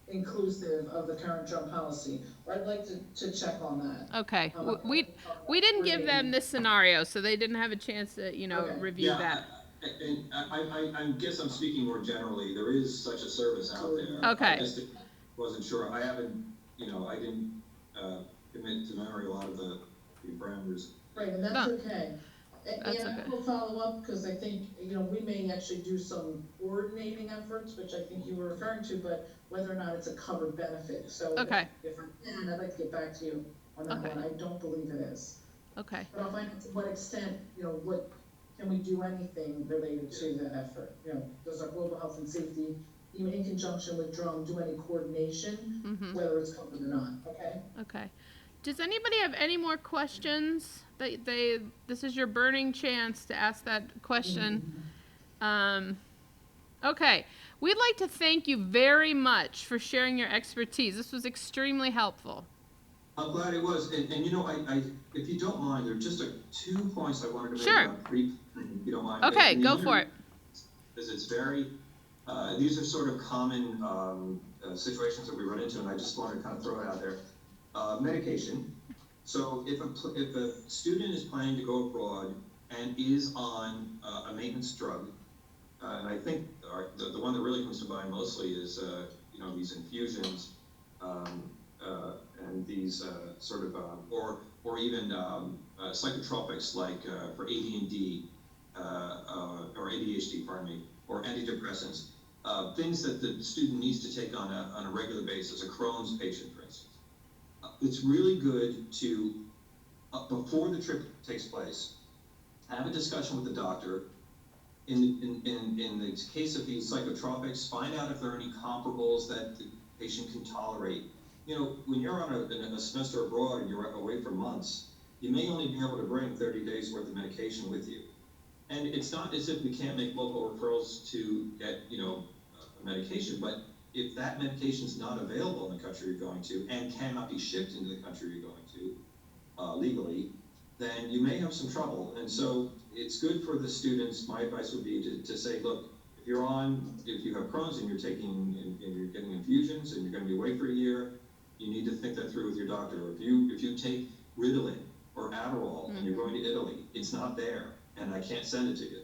inclusive of the current drum policy. Or I'd like to check on that. Okay. We didn't give them this scenario, so they didn't have a chance to, Okay. review that. And I guess I'm speaking more generally. There is such a service out there. Okay. I just wasn't sure. I haven't, I didn't commit to memory a lot of the parameters. Right, and that's No. okay. That's And okay. I will follow up, because I think, we may actually do some coordinating efforts, which I think you were referring to, but whether or not it's a covered benefit. So Okay. if I can, I'd like to get back to you on that Okay. one. I don't believe it is. Okay. But I'll find out to what extent, what, can we do anything related to that effort? Does our global health and safety, even in conjunction with DRUM, do any coordination, Mm-hmm. whether it's covered or not, okay? Okay. Does anybody have any more questions? This is your burning chance to ask that question. Okay. We'd like to thank you very much for sharing your expertise. This was extremely helpful. I'm glad it was, and I if you don't mind, there are just 2 points I wanted to make Sure. about if you don't mind. Okay, And the go other for it. is it's very, these are sort of common situations that we run into, and I just wanted to kind of throw it out there. Medication. So if a student is planning to go abroad and is on a maintenance drug, and I think the one that really comes to mind mostly is these infusions and these sort of or even psychotropics like for AD&D or ADHD, pardon me, or antidepressants, things that the student needs to take on a regular basis, a Crohn's patient, for instance. It's really good to, before the trip takes place, have a discussion with the doctor. In the case of these psychotropics, find out if there are any comparables that the patient can tolerate. When you're on a semester abroad and you're away for months, you may only be able to bring 30 days worth of medication with you. And it's not as if we can't make local referrals to get, a medication, but if that medication is not available in the country you're going to and cannot be shipped into the country you're going to legally, then you may have some trouble. And so it's good for the students. My advice would be to say, look, if you have Crohn's and you're getting infusions and you're going to be away for a year, you need to think that through with your doctor. If you take Ritalin or Adderall and you're going to Italy, it's not there, and I can't send it to you.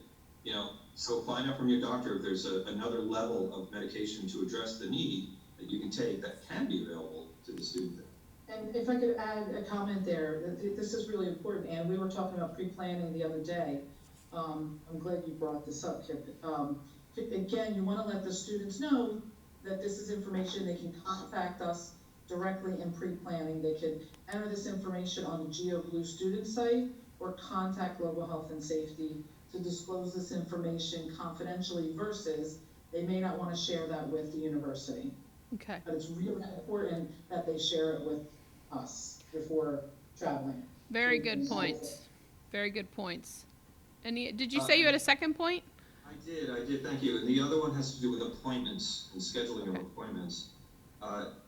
So find out from your doctor if there's another level of medication to address the need that you can take that can be available to the student there. And if I could add a comment there, this is really important, and we were talking about pre-planning the other day. I'm glad you brought this up, Kip. Again, you want to let the students know that this is information. They can contact us directly in pre-planning. They can enter this information on the GeoBlue student site, or contact Global Health and Safety to disclose this information confidentially versus they may not want to share that with the university. Okay. But it's really important that they share it with us before traveling. Very good points. Very good points. Any, did you say you had a second point? I did, thank you. And the other one has to do with appointments and scheduling of appointments.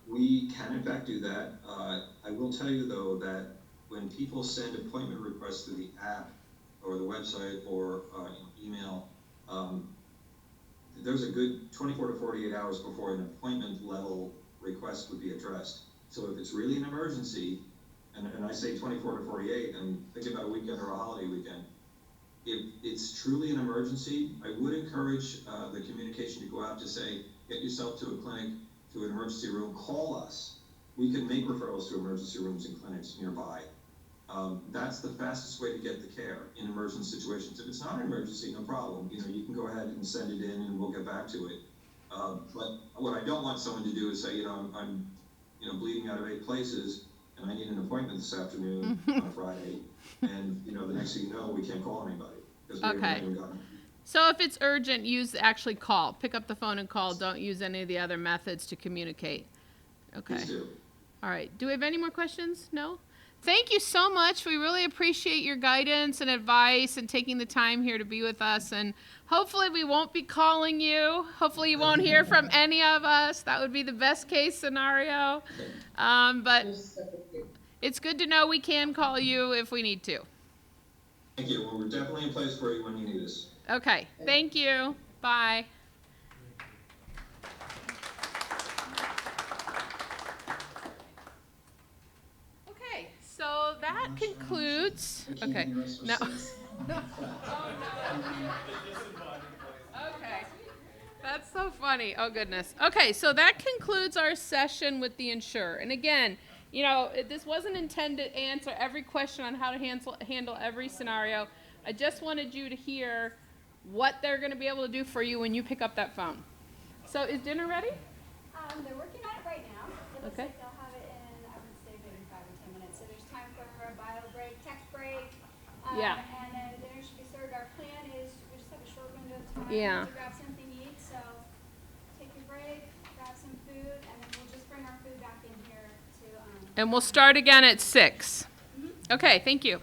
We can in fact do that. I will tell you though that when people send appointment requests through the app or the website or email, there's a good 24 to 48 hours before an appointment level request would be addressed. So if it's really an emergency, and I say 24 to 48, and think about a weekend or a holiday weekend, if it's truly an emergency, I would encourage the communication to go out to say, get yourself to a clinic, to an emergency room, call us. We can make referrals to emergency rooms and clinics nearby. That's the fastest way to get the care in emergency situations. If it's not an emergency, no problem. You know, you can go ahead and send it in and we'll get back to it. But what I don't want someone to do is say, I'm bleeding out of 8 places and I need an appointment this afternoon on a Friday. And, the next thing you know, we can't call anybody. Because we haven't gotten. So if it's urgent, actually call. Pick up the phone and call. Don't use any of the other methods to communicate. Okay. Please do. All right. Do we have any more questions? No? Thank you so much. We really appreciate your guidance and advice and taking the time here to be with us. And hopefully we won't be calling you. Hopefully you won't hear from any of us. That would be the best case scenario. But it's good to know we can call you if we need to. Thank you. Well, we're definitely in place for you when you need us. Okay. Thank you. Bye. Okay. So that concludes. Okay. No. Okay. That's so funny. Oh, goodness. Okay. So that concludes our session with the insurer. And again, this wasn't intended to answer every question on how to handle every scenario. I just wanted you to hear what they're going to be able to do for you when you pick up that phone. So is dinner ready? They're working on it right now. It looks Okay. like they'll have it in, I would say, maybe 5 or 10 minutes. So there's time for a bio break, text break. Yeah. And then dinner should be served. Our plan is we just have a short window of time Yeah. to grab something to eat. So take your break, grab some food, and then we'll just bring our food back in here to. And we'll start again at 6. Okay, thank you.